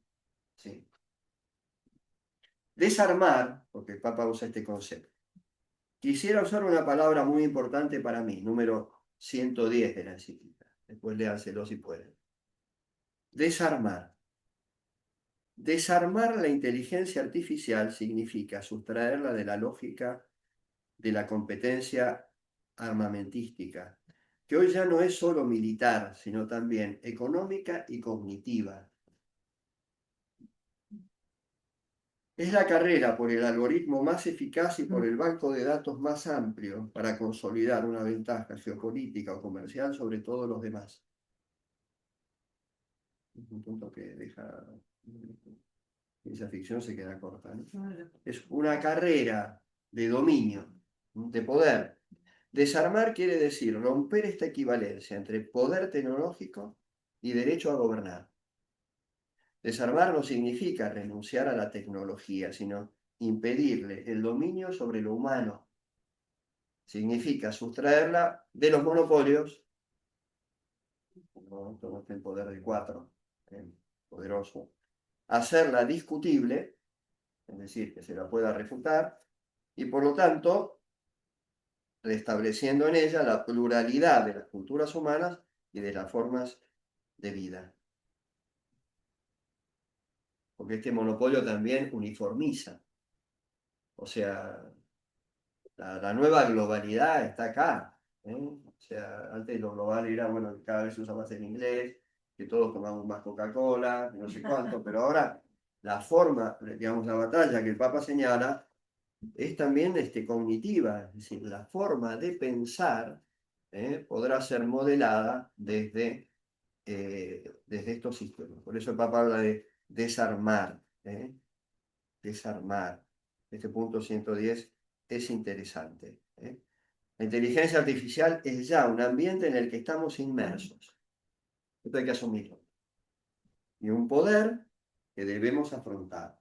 Desarmar, porque el Papa usa este concepto. Quisiera usar una palabra muy importante para mí, número 110 de la encíclica. Después léanselo si pueden. Desarmar. Desarmar la inteligencia artificial significa sustraerla de la lógica de la competencia armamentística, que hoy ya no es solo militar, sino también económica y cognitiva. Es la carrera por el algoritmo más eficaz y por el banco de datos más amplio para consolidar una ventaja geopolítica o comercial sobre todos los demás. Es un punto que deja... Esa ficción se queda corta, ¿no? Es una carrera de dominio, de poder. Desarmar quiere decir romper esta equivalencia entre poder tecnológico y derecho a gobernar. Desarmar no significa renunciar a la tecnología, sino impedirle el dominio sobre lo humano. Significa sustraerla de los monopolios, no el poder de cuatro, poderoso, hacerla discutible, es decir, que se la pueda refutar, y por lo tanto, restableciendo en ella la pluralidad de las culturas humanas y de las formas de vida. porque este monopolio también uniformiza. O sea, la nueva globalidad está acá. O sea, antes lo global era, bueno, cada vez se usa más el inglés, que todos tomamos más Coca-Cola, no sé cuánto, pero ahora la forma, digamos, la batalla que el Papa señala es también cognitiva, es decir, la forma de pensar podrá ser modelada desde estos sistemas. Por eso el Papa habla de desarmar, desarmar. Este punto 110 es interesante. La inteligencia artificial es ya un ambiente en el que estamos inmersos. Esto hay que asumirlo. Y un poder que debemos afrontar.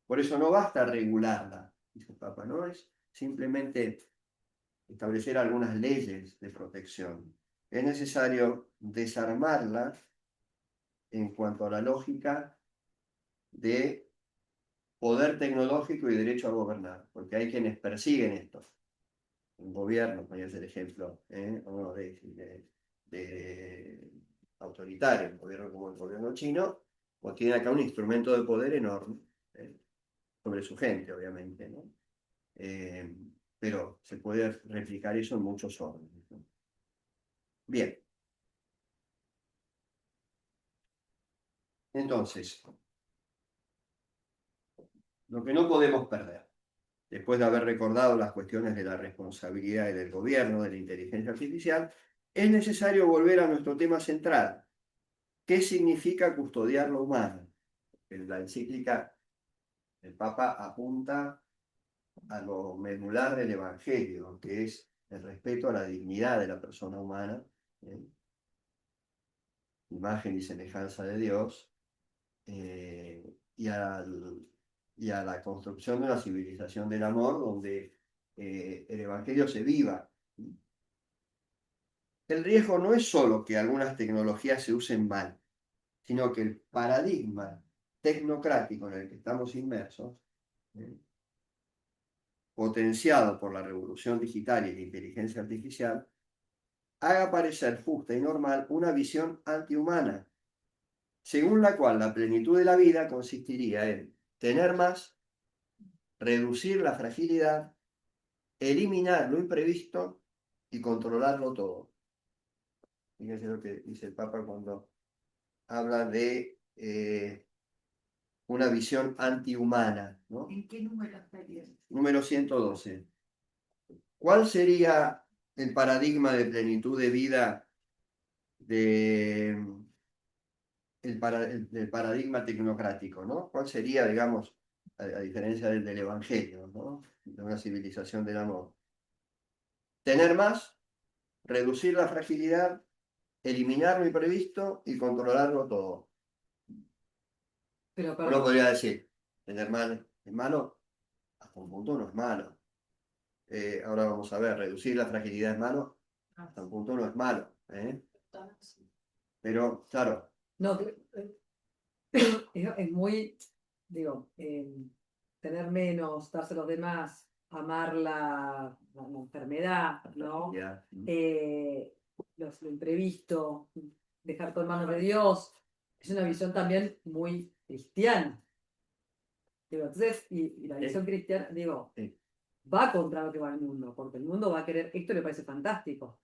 Por eso no basta regularla, dice el Papa, no es simplemente establecer algunas leyes de protección. Es necesario desarmarla en cuanto a la lógica de poder tecnológico y derecho a gobernar, porque hay quienes persiguen esto. Un gobierno, voy a hacer ejemplo, uno de autoritario, un gobierno como el gobierno chino, pues tiene acá un instrumento de poder enorme, sobre su gente, obviamente, ¿no? Pero se puede replicar eso en muchos órdenes, ¿no? Bien. Entonces, lo que no podemos perder, después de haber recordado las cuestiones de la responsabilidad y del gobierno de la inteligencia artificial, es necesario volver a nuestro tema central. ¿Qué significa custodiar lo humano? En la encíclica, el Papa apunta a lo medular del Evangelio, que es el respeto a la dignidad de la persona humana, imagen y semejanza de Dios, y a la construcción de una civilización del amor donde el Evangelio se viva. El riesgo no es solo que algunas tecnologías se usen mal, sino que el paradigma tecnocrático en el que estamos inmersos, potenciado por la revolución digital y la inteligencia artificial, haga parecer justa y normal una visión antihumana, según la cual la plenitud de la vida consistiría en tener más, reducir la fragilidad, eliminar lo imprevisto y controlarlo todo. Fíjense lo que dice el Papa cuando habla de una visión antihumana, ¿no? ¿En qué número estaría? Número 112. ¿Cuál sería el paradigma de plenitud de vida del paradigma tecnocrático, ¿no? ¿Cuál sería, digamos, a diferencia del Evangelio, ¿no? De una civilización del amor? Tener más, reducir la fragilidad, eliminar lo imprevisto y controlarlo todo. Pero Uno podría decir, tener mal es malo, hasta un punto no es malo. Ahora vamos a ver, reducir la fragilidad es malo, hasta un punto no es malo. Pero, claro, No, es muy, digo, tener menos, darse a los demás, amar la enfermedad, ¿no? ya, Lo imprevisto, dejar todo en manos de Dios, es una visión también muy cristiana. Digo, entonces, y la visión cristiana, digo, Sí. va contra lo que va el mundo, porque el mundo va a querer, esto le parece fantástico.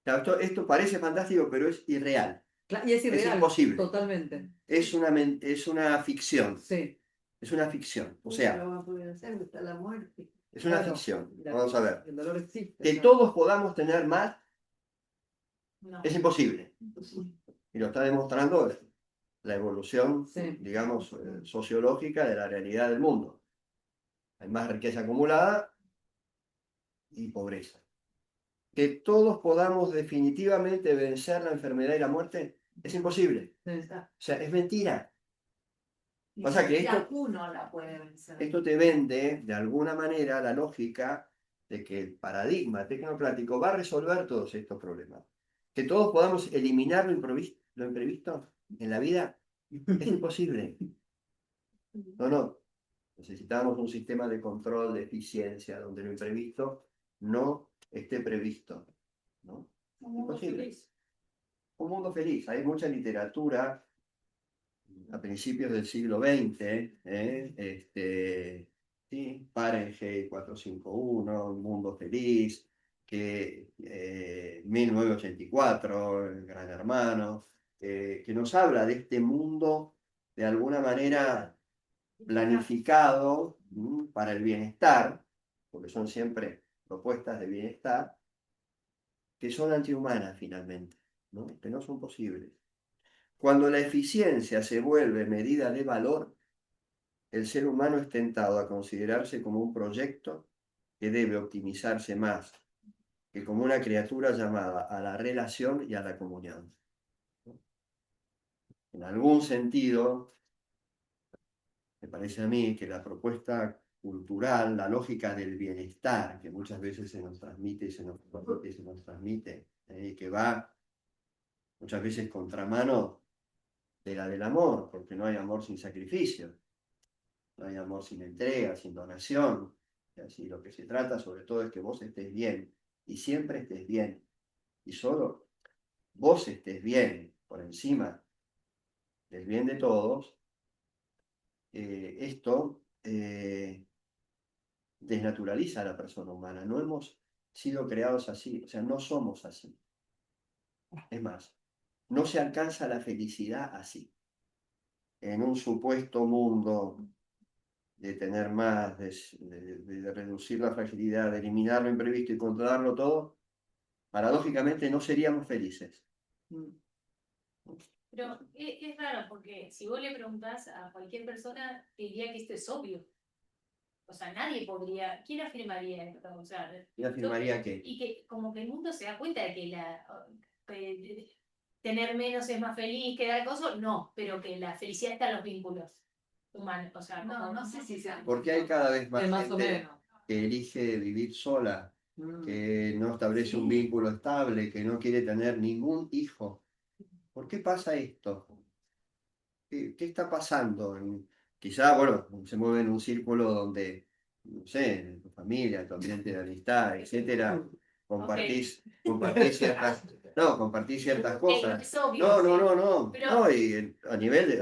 Claro, esto parece fantástico, pero es irreal. Y es irreal, imposible. totalmente. Es una ficción. Sí. Es una ficción. O ¿Cómo sea, lo va a poder hacer? Está la muerte. es una Claro, ficción. la- Vamos a ver. El dolor existe. Que ¿no? todos podamos tener más No. es imposible. Y lo está demostrando la evolución, Sí. digamos, sociológica de la realidad del mundo. Hay más riqueza acumulada y pobreza. Que todos podamos definitivamente vencer la enfermedad y la muerte es imposible. Sí. O sea, es mentira. Ni Pasa que siquiera uno la puede vencer. esto te vende, de alguna manera, la lógica de que el paradigma tecnocrático va a resolver todos estos problemas. Que todos podamos eliminar lo imprevisto en la vida es imposible. No. Necesitamos un sistema de control de eficiencia donde lo imprevisto no esté previsto, ¿no? Un mundo Imposible. feliz. Un mundo feliz. Hay mucha literatura a principios del siglo XX, ¿sí? Fahrenheit 451, Un Mundo Feliz, que 1984, El Gran Hermano, que nos habla de este mundo de alguna manera planificado para el bienestar, porque son siempre propuestas de bienestar, que son antihumanas finalmente, ¿no? Que no son posibles. Cuando la eficiencia se vuelve medida de valor, el ser humano es tentado a considerarse como un proyecto que debe optimizarse más que como una criatura llamada a la relación y a la comunión. En algún sentido, me parece a mí que la propuesta cultural, la lógica del bienestar, que muchas veces se nos transmite y se nos transmite, y que va muchas veces contramano de la del amor, porque no hay amor sin sacrificio, no hay amor sin entrega, sin donación. Y así lo que se trata sobre todo es que vos estés bien y siempre estés bien. Y solo vos estés bien por encima del bien de todos. Esto desnaturaliza a la persona humana. No hemos sido creados así, o sea, no somos así. Es más, no se alcanza la felicidad así. En un supuesto mundo de tener más, de reducir la fragilidad, de eliminar lo imprevisto y controlarlo todo, paradójicamente no seríamos felices. Pero es raro porque si vos le preguntás a cualquier persona, te diría que esto es obvio. O sea, nadie podría, ¿quién afirmaría esto? O sea, Y afirmaría que y que como que el mundo se da cuenta de que tener menos es más feliz que dar cosas, no, pero que la felicidad está en los vínculos humanos. O sea, No, no sé si sea. porque hay cada vez más Más o gente menos. que elige vivir sola, Mm. que no establece un Sí. vínculo estable, que no quiere tener ningún hijo. ¿Por qué pasa esto? ¿Qué está pasando? Quizá, bueno, se mueve en un círculo donde, no sé, en tu familia, en tu ambiente de amistad, etcétera, compartís ciertas, no, compartís ciertas cosas. es obvio, No, sí. no, no, no, Pero- no, y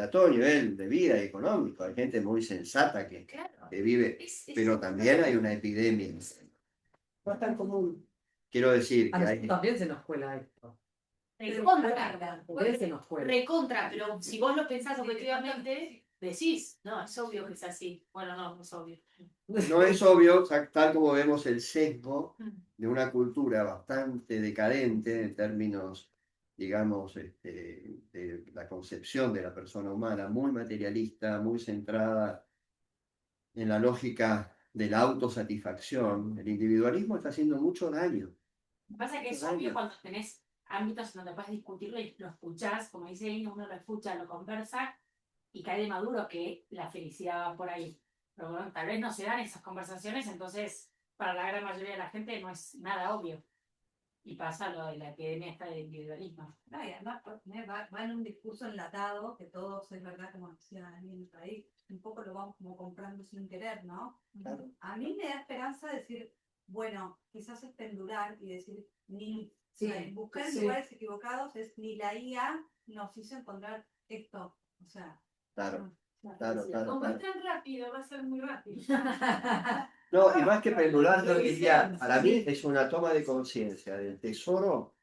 a todo nivel de vida y económico, hay gente muy sensata que Claro. vive, pero también hay una epidemia. No es tan común. Quiero decir A que nosotros hay, también se nos cuela esto. Recontra, También se nos cuela. recontra, pero si vos lo pensás objetivamente, decís, no, es obvio que es así. Bueno, no, no es obvio. no es obvio, tal como vemos el sesgo de una cultura bastante decadente en términos, digamos, de la concepción de la persona humana, muy materialista, muy centrada en la lógica de la autosatisfacción. El individualismo está haciendo mucho daño. Lo que pasa es que es obvio cuando tenés ámbitos en donde puedes discutirlo y lo escuchás, como dice Ino, uno lo escucha, lo conversa y cae de maduro que la felicidad va por ahí. Pero bueno, tal vez no se dan esas conversaciones, entonces para la gran mayoría de la gente no es nada obvio. Y pasa lo de la epidemia esta de individualismo. No, y además va en un discurso enlatado, que todos, es verdad, como decía alguien por ahí, un poco lo vamos como comprando sin querer, ¿no? Claro. A mí me da esperanza decir, bueno, quizás es pendular y decir, ni Sí, buscar en sí. lugares equivocados es ni la IA nos hizo encontrar esto. O sea, Claro, claro. Como es tan rápido, va a ser muy rápido. No, y más que pendular, yo diría, para mí es una toma de conciencia del tesoro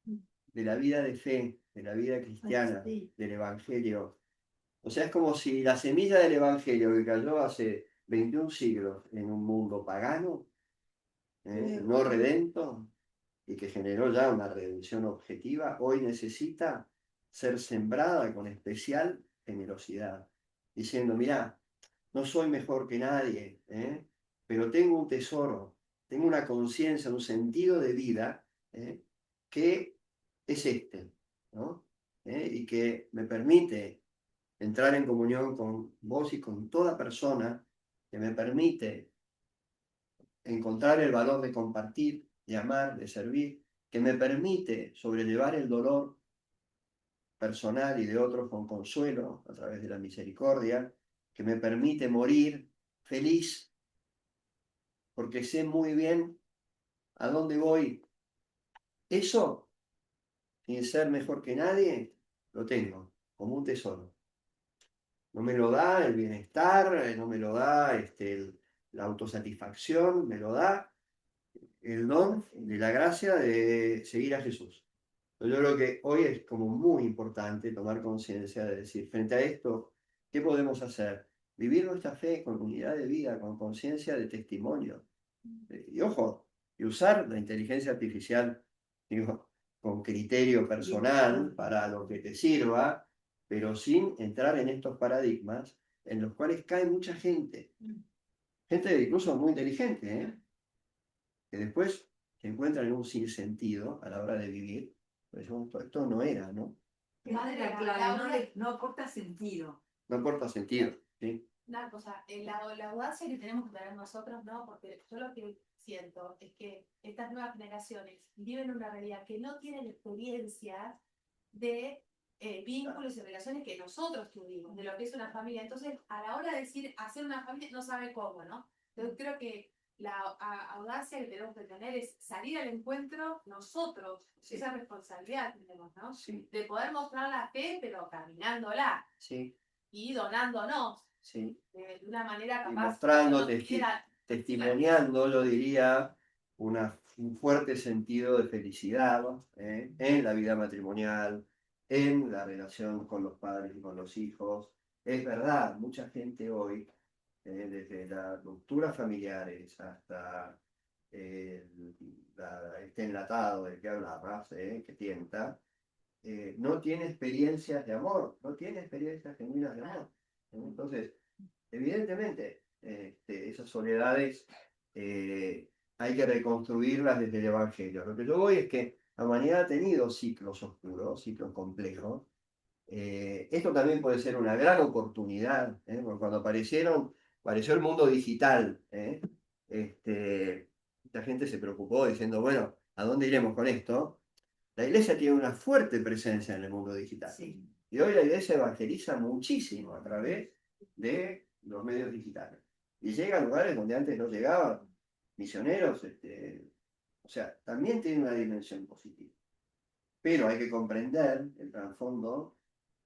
de la vida de fe, de la vida cristiana, del Evangelio. O sea, es como si la semilla del Evangelio que cayó hace 21 siglos en un mundo pagano, no redento, y que generó ya una redención objetiva, hoy necesita ser sembrada con especial generosidad, diciendo, mirá, no soy mejor que nadie, pero tengo un tesoro, tengo una conciencia, un sentido de vida que es este, ¿no? Y que me permite entrar en comunión con vos y con toda persona, que me permite encontrar el valor de compartir, de amar, de servir, que me permite sobrellevar el dolor personal y de otros con consuelo a través de la misericordia, que me permite morir feliz, porque sé muy bien a dónde voy. Eso, sin ser mejor que nadie, lo tengo como un tesoro. No me lo da el bienestar, no me lo da la autosatisfacción, me lo da el don de la gracia de seguir a Jesús. Yo creo que hoy es como muy importante tomar conciencia de decir, frente a esto, ¿qué podemos hacer? Vivir nuestra fe con unidad de vida, con conciencia de testimonio. Y ojo, y usar la inteligencia artificial, digo, con criterio personal para lo que te sirva, pero sin entrar en estos paradigmas en los cuales cae mucha gente. Gente incluso muy inteligente, ¿eh? Que después se encuentran en un sinsentido a la hora de vivir. Pues esto no era, ¿no? Esa es la clave, no aporta sentido. No aporta sentido, ¿sí? Una cosa, la audacia que tenemos que tener nosotros, ¿no? Porque yo lo que siento es que estas nuevas generaciones viven una realidad que no tienen experiencias de vínculos y relaciones que nosotros tuvimos, de lo que es una familia. Entonces, a la hora de decir hacer una familia, no sabe cómo, ¿no? Entonces, creo que la audacia que tenemos que tener es salir al encuentro nosotros, Sí. esa responsabilidad tenemos, ¿no? Sí, De poder mostrar la fe, pero caminándola sí, y donándonos sí. de una manera Y capaz. mostrando, que no quiera- testimoniando, yo diría, un fuerte sentido de felicidad, en la vida matrimonial, en la relación con los padres y con los hijos. Es verdad, mucha gente hoy, desde las rupturas familiares hasta este enlatado del que hablabas, que tienta, no tiene experiencias de amor, no tiene experiencias genuinas de amor. Entonces, evidentemente, esas soledades hay que reconstruirlas desde el Evangelio. Lo que yo voy es que la humanidad ha tenido ciclos oscuros, ciclos complejos. Esto también puede ser una gran oportunidad, porque cuando apareció el mundo digital, la gente se preocupó diciendo, bueno, ¿a dónde iremos con esto? La iglesia tiene una fuerte presencia en el mundo digital. Sí. Y hoy la iglesia evangeliza muchísimo a través de los medios digitales. Y llega a lugares donde antes no llegaban misioneros. O sea, también tiene una dimensión positiva. Pero hay que comprender el trasfondo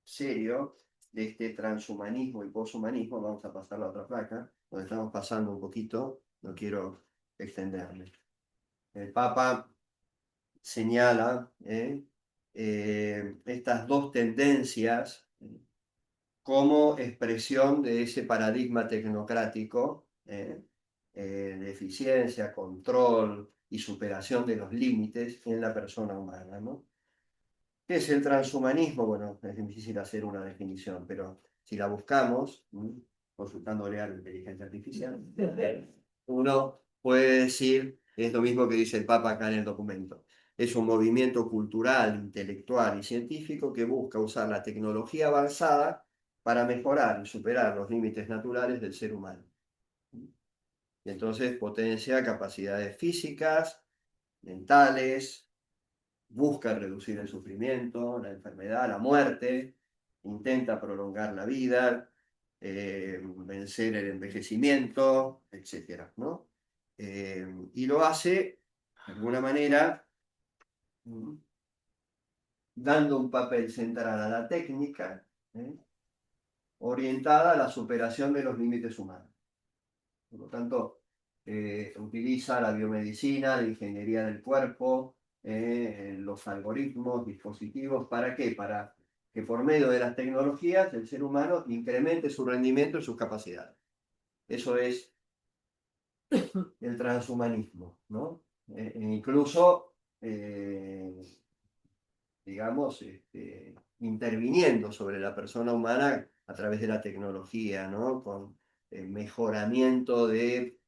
serio de este transhumanismo y poshumanismo. Vamos a pasar la otra placa, donde estamos pasando un poquito, no quiero extenderme. El Papa señala estas dos tendencias como expresión de ese paradigma tecnocrático de eficiencia, control y superación de los límites en la persona humana, ¿no? ¿Qué es el transhumanismo? Bueno, es difícil hacer una definición, pero si la buscamos, consultándole a la inteligencia artificial, uno puede decir, es lo mismo que dice el Papa acá en el documento, es un movimiento cultural, intelectual y científico que busca usar la tecnología avanzada para mejorar y superar los límites naturales del ser humano. Y entonces potencia capacidades físicas, mentales, busca reducir el sufrimiento, la enfermedad, la muerte, intenta prolongar la vida, vencer el envejecimiento, etc., ¿no? Y lo hace, de alguna manera, dando un papel central a la técnica, orientada a la superación de los límites humanos. Por lo tanto, utiliza la biomedicina, la ingeniería del cuerpo, los algoritmos, dispositivos, ¿para qué? Para que por medio de las tecnologías el ser humano incremente su rendimiento y sus capacidades. Eso es el transhumanismo, ¿no? Incluso, digamos, interviniendo sobre la persona humana a través de la tecnología, ¿no? Con mejoramiento de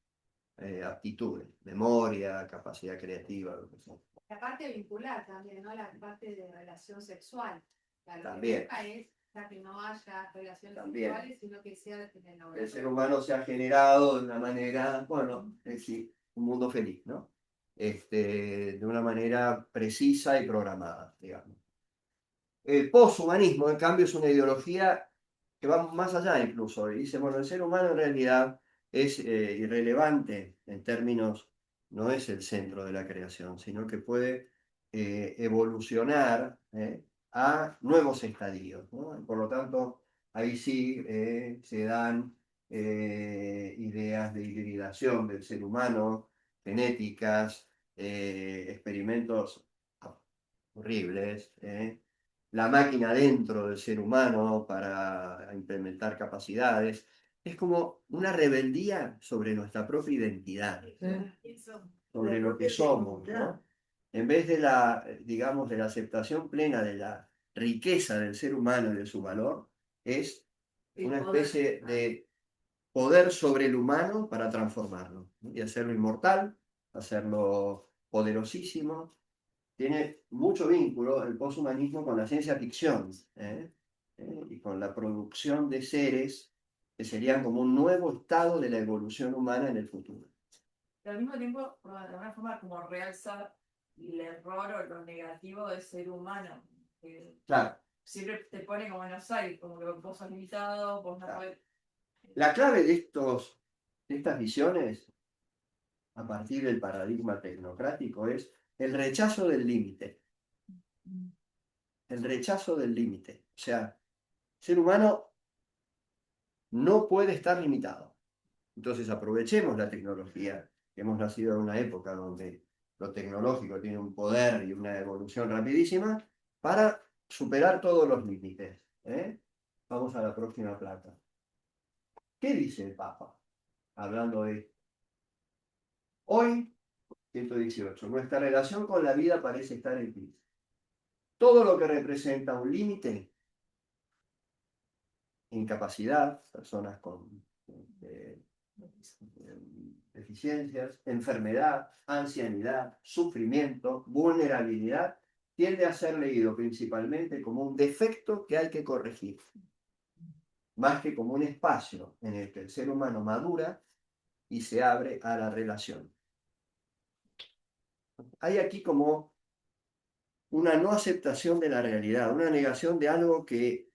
aptitudes, memoria, capacidad creativa, lo que sea. La parte vincular también, ¿no? La parte de relación sexual. Claro, También. Lo que busca es que no haya relaciones También. sexuales, sino que sea desde el El laboratorio. ser humano se ha generado de una manera, bueno, es decir, un mundo feliz, ¿no? De una manera precisa y programada, digamos. El poshumanismo, en cambio, es una ideología que va más allá incluso. Y dice, bueno, el ser humano en realidad es irrelevante en términos, no es el centro de la creación, sino que puede evolucionar a nuevos estadios, ¿no? Por lo tanto, ahí sí se dan ideas de hibridación del ser humano, genéticas, experimentos horribles, la máquina dentro del ser humano para implementar capacidades. Es como una rebeldía sobre nuestra propia identidad, sobre lo que somos, ¿no? En vez de la, digamos, de la aceptación plena de la riqueza del ser humano y de su valor, es una especie de poder sobre el humano para transformarlo, ¿no? Y hacerlo inmortal, hacerlo poderosísimo. Tiene mucho vínculo el poshumanismo con la ciencia ficción, y con la producción de seres que serían como un nuevo estado de la evolución humana en el futuro. Pero al mismo tiempo, de alguna forma, como realza el error o lo negativo del ser humano. Claro. Siempre te pone como en los aires, como que vos sos limitado, vos no Claro. podés. La clave de estas visiones, a partir del paradigma tecnocrático, es el rechazo del límite. El rechazo del límite. O sea, el ser humano no puede estar limitado. Entonces aprovechemos la tecnología. Hemos nacido en una época donde lo tecnológico tiene un poder y una evolución rapidísima para superar todos los límites. Vamos a la próxima placa. ¿Qué dice el Papa hablando de esto? Hoy, 118, nuestra relación con la vida parece estar en crisis. Todo lo que representa un límite, incapacidad, personas con deficiencias, enfermedad, ancianidad, sufrimiento, vulnerabilidad, tiende a ser leído principalmente como un defecto que hay que corregir, más que como un espacio en el que el ser humano madura y se abre a la relación. Hay aquí como una no aceptación de la realidad, una negación de algo que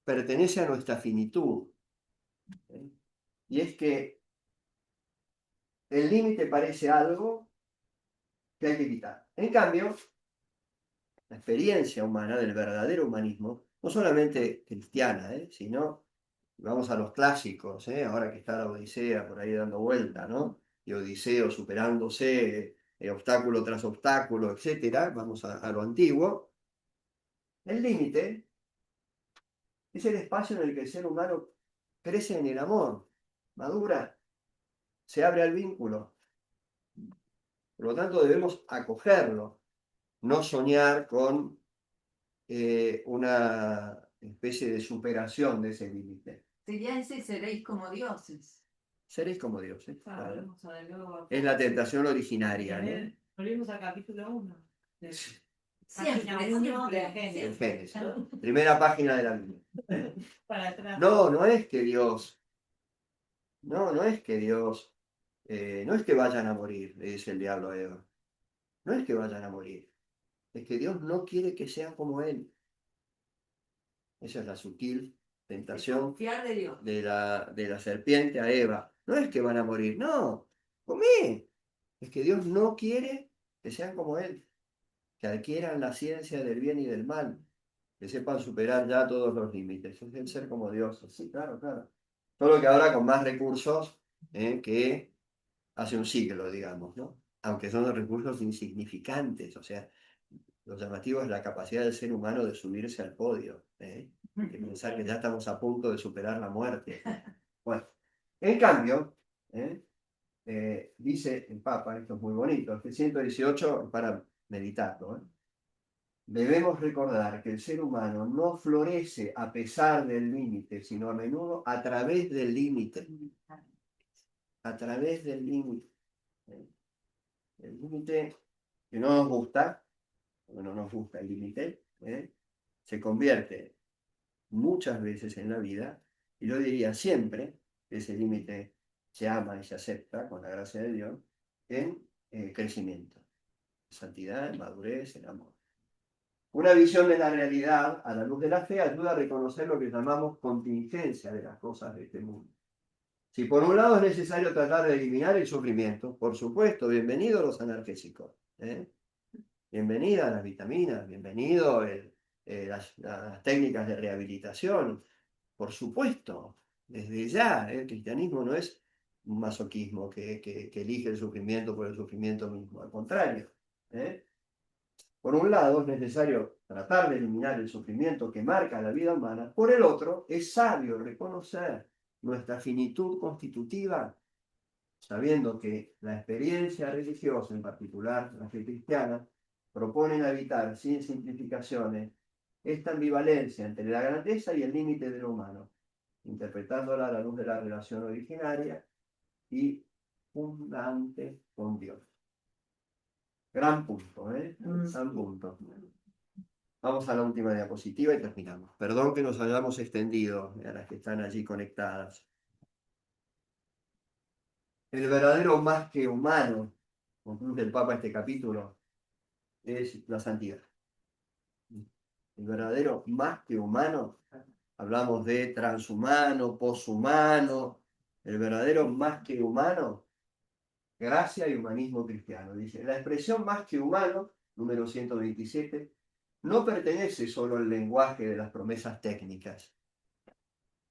pertenece a nuestra finitud. Y es que el límite parece algo que hay que quitar. En cambio, la experiencia humana del verdadero humanismo, no solamente cristiana, sino, vamos a los clásicos, ahora que está la Odisea por ahí dando vuelta, ¿no? Y Odiseo superándose, obstáculo tras obstáculo, etc. Vamos a lo antiguo. El límite es el espacio en el que el ser humano crece en el amor, madura, se abre al vínculo. Por lo tanto, debemos acogerlo, no soñar con una especie de superación de ese límite. Sería ese seréis como dioses. Seréis como dioses. Claro. Vamos a ver luego. Es la tentación originaria, ¿no? Volvimos al capítulo 1. Siempre. En Génesis. Primera página de la Biblia. Para atrás. No es que Dios. No es que Dios. No es que vayan a morir, le dice el diablo a Eva. No es que vayan a morir. Es que Dios no quiere que sean como Él. Esa es la sutil tentación Confiar de Dios. de la serpiente a Eva. No es que van a morir, no. Comé. Es que Dios no quiere que sean como Él. Que adquieran la ciencia del bien y del mal. Que sepan superar ya todos los límites. Es el ser como Dios. Sí, claro. Solo que ahora con más recursos que hace un siglo, digamos, ¿no? Aunque son recursos insignificantes. O sea, lo llamativo es la capacidad del ser humano de subirse al podio. Que pensar que ya estamos a punto de superar la muerte. Bueno, en cambio, dice el Papa, esto es muy bonito, este 118 para meditarlo. Debemos recordar que el ser humano no florece a pesar del límite, sino a menudo a través del límite. A través del límite. El límite que no nos gusta, porque no nos gusta el límite, se convierte muchas veces en la vida, y yo diría siempre que ese límite se ama y se acepta con la gracia de Dios, en crecimiento, santidad, en madurez, en amor. Una visión de la realidad a la luz de la fe ayuda a reconocer lo que llamamos contingencia de las cosas de este mundo. Si por un lado es necesario tratar de eliminar el sufrimiento, por supuesto, bienvenidos los analgésicos, bienvenidas las vitaminas, bienvenido las técnicas de rehabilitación, por supuesto, desde ya, el cristianismo no es un masoquismo que elige el sufrimiento por el sufrimiento mismo, al contrario. Por un lado, es necesario tratar de eliminar el sufrimiento que marca la vida humana, por el otro, es sabio reconocer nuestra finitud constitutiva, sabiendo que la experiencia religiosa, en particular la fe cristiana, proponen evitar, sin simplificaciones, esta ambivalencia entre la grandeza y el límite de lo humano, interpretándola a la luz de la relación originaria y fundante con Dios. Gran punto, Gran punto. Vamos a la última diapositiva y terminamos. Perdón que nos hayamos extendido a las que están allí conectadas. El verdadero más que humano, concluye el Papa este capítulo, es la santidad. El verdadero más que humano, hablamos de transhumano, poshumano, el verdadero más que humano, gracia y humanismo cristiano. Dice, la expresión más que humano, número 127, no pertenece solo al lenguaje de las promesas técnicas,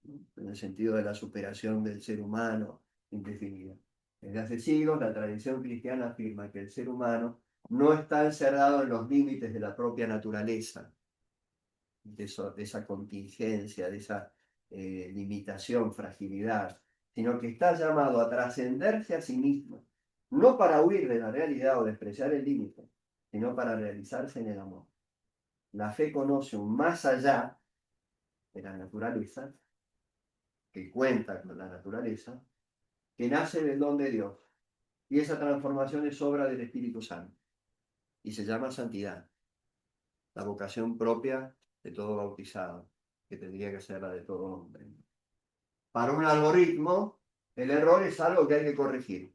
en el sentido de la superación del ser humano indefinida. Desde hace siglos, la tradición cristiana afirma que el ser humano no está encerrado en los límites de la propia naturaleza, de esa contingencia, de esa limitación, fragilidad, sino que está llamado a trascenderse a sí mismo, no para huir de la realidad o despreciar el límite, sino para realizarse en el amor. La fe conoce un más allá de la naturaleza, que cuenta con la naturaleza, que nace del don de Dios. Y esa transformación es obra del Espíritu Santo. Y se llama santidad, la vocación propia de todo bautizado, que tendría que ser la de todo hombre. Para un algoritmo, el error es algo que hay que corregir.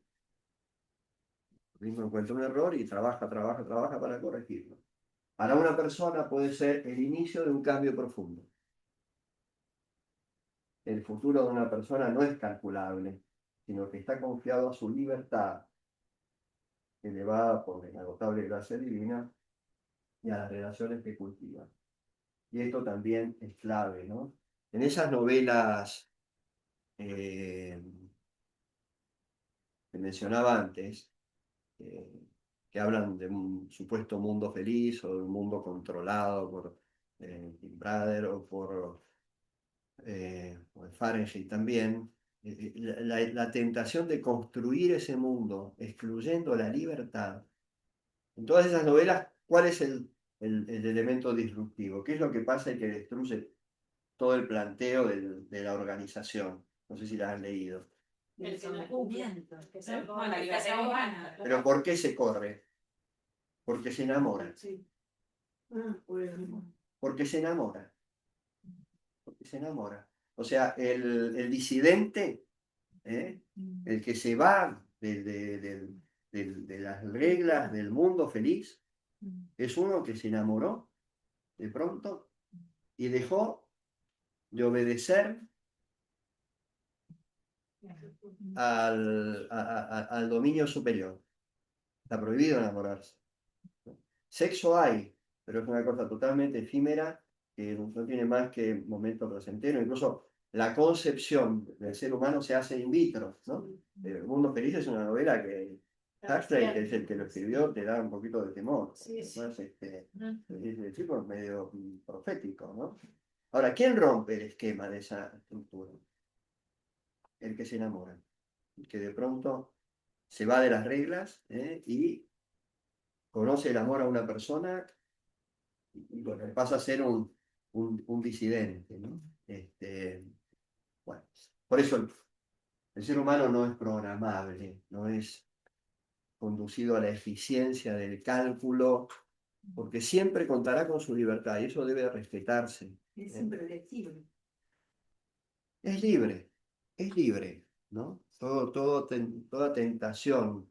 El algoritmo encuentra un error y trabaja para corregirlo. Para una persona puede ser el inicio de un cambio profundo. El futuro de una persona no es calculable, sino que está confiado a su libertad, elevada por la inagotable gracia divina, y a las relaciones que cultiva. Y esto también es clave, ¿no? En esas novelas que mencionaba antes, que hablan de un supuesto mundo feliz o de un mundo controlado por Tim Brother o por Fahrenheit también, la tentación de construir ese mundo excluyendo la libertad. En todas esas novelas, ¿cuál es el elemento disruptivo? ¿Qué es lo que pasa y que destruye todo el planteo de la organización? No sé si la han leído. El sometimiento, la libertad humana. Pero ¿por qué se corre? Porque se enamora. Sí. Porque se enamora. Porque se enamora. O sea, el disidente, el que se va de las reglas del mundo feliz, es uno que se enamoró de pronto y dejó de obedecer al dominio superior. Está prohibido enamorarse. Sexo hay, pero es una cosa totalmente efímera que no tiene más que momento placentero. Incluso la concepción del ser humano se hace in vitro, ¿no? El mundo feliz es una novela que Huxley, que es el que lo escribió, te da un poquito de temor. Además, el tipo es medio profético, ¿no? Ahora, ¿quién rompe el esquema de esa estructura? El que se enamora, el que de pronto se va de las reglas y conoce el amor a una persona y bueno, pasa a ser un disidente, ¿no? Bueno, por eso el ser humano no es programable, no es conducido a la eficiencia del cálculo, porque siempre contará con su libertad y eso debe respetarse. Es impredecible. Es libre, ¿no? Toda tentación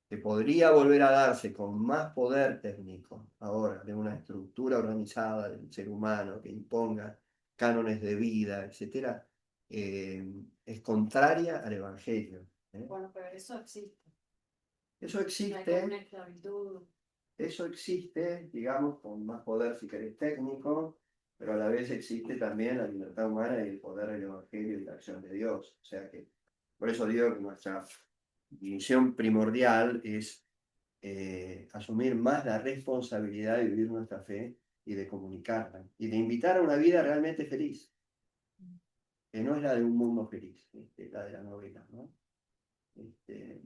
que podría volver a darse con más poder técnico ahora de una estructura organizada del ser humano que imponga cánones de vida, etc., es contraria al Evangelio. Bueno, pero eso existe. Eso No hay como existe, una esclavitud. digamos, con más poder, si querés, técnico, pero a la vez existe también la libertad humana y el poder del Evangelio y la acción de Dios. O sea que, por eso digo que nuestra misión primordial es asumir más la responsabilidad de vivir nuestra fe y de comunicarla, y de invitar a una vida realmente feliz, que no es la de un mundo feliz, la de la novela, ¿no? Sí,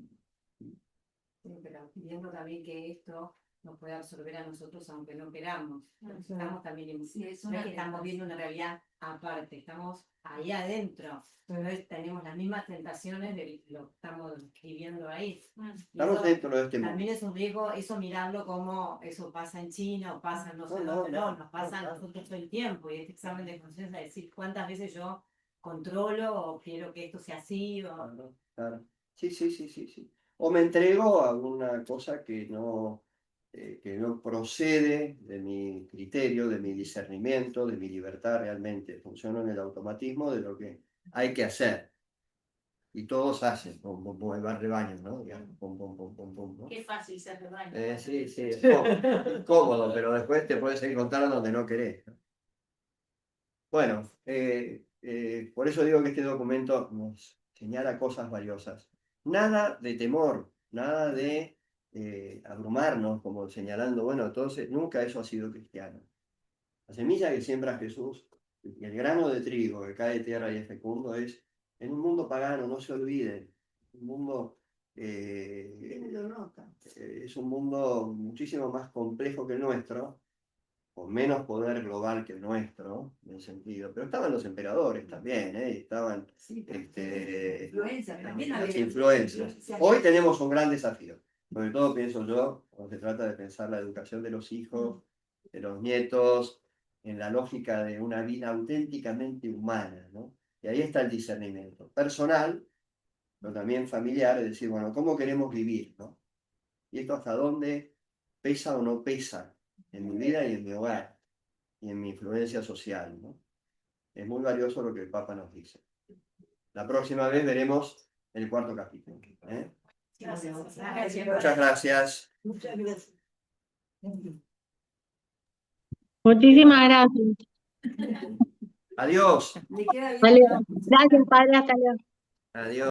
pero viendo también que esto nos puede absorber a nosotros aunque no queramos. Estamos también en, Sí, es no una es que estamos viendo una realidad aparte, estamos ahí adentro. Entonces tenemos las mismas tentaciones de lo que estamos viviendo ahí. Y Estamos eso dentro de este mundo. también es un riesgo, eso mirarlo como eso pasa en China o pasa en no sé No, dónde, no, no, nos pasa a claro. nosotros todo el tiempo. Y este examen de conciencia es decir cuántas veces yo controlo o quiero que esto sea así o... Claro, claro. Sí, sí, sí, sí, sí. O me entrego a una cosa que no procede de mi criterio, de mi discernimiento, de mi libertad realmente. Funciono en el automatismo de lo que hay que hacer. Y todos hacen, pum, pum, pum, el rebaño, ¿no? Digamos, pum, pum, pum, pum, pum, ¿no? Qué fácil ser rebaño. Sí, sí, es cómodo, pero después te puedes encontrar donde no querés, ¿no? Bueno, por eso digo que este documento nos señala cosas valiosas. Nada de temor, nada de abrumarnos, como señalando, bueno, entonces nunca eso ha sido cristiano. La semilla que siembra Jesús y el grano de trigo que cae de tierra y es fecundo es en un mundo pagano, no se olviden. Un mundo, es un mundo muchísimo más complejo que el nuestro, con menos poder global que el nuestro, en el sentido. Pero estaban los emperadores también, estaban Influencia, también las había influencias. Hoy tenemos un gran desafío, sobre todo pienso yo, cuando se trata de pensar la educación de los hijos, de los nietos, en la lógica de una vida auténticamente humana, ¿no? Y ahí está el discernimiento personal, pero también familiar, es decir, bueno, ¿cómo queremos vivir, ¿no? Y esto hasta dónde pesa o no pesa en mi vida y en mi hogar y en mi influencia social, ¿no? Es muy valioso lo que el Papa nos dice. La próxima vez veremos el cuarto capítulo. Gracias. Muchas gracias. Muchas gracias. Muchísimas gracias. Adiós. Le queda bien. Vale, gracias, padre, hasta luego. Adiós.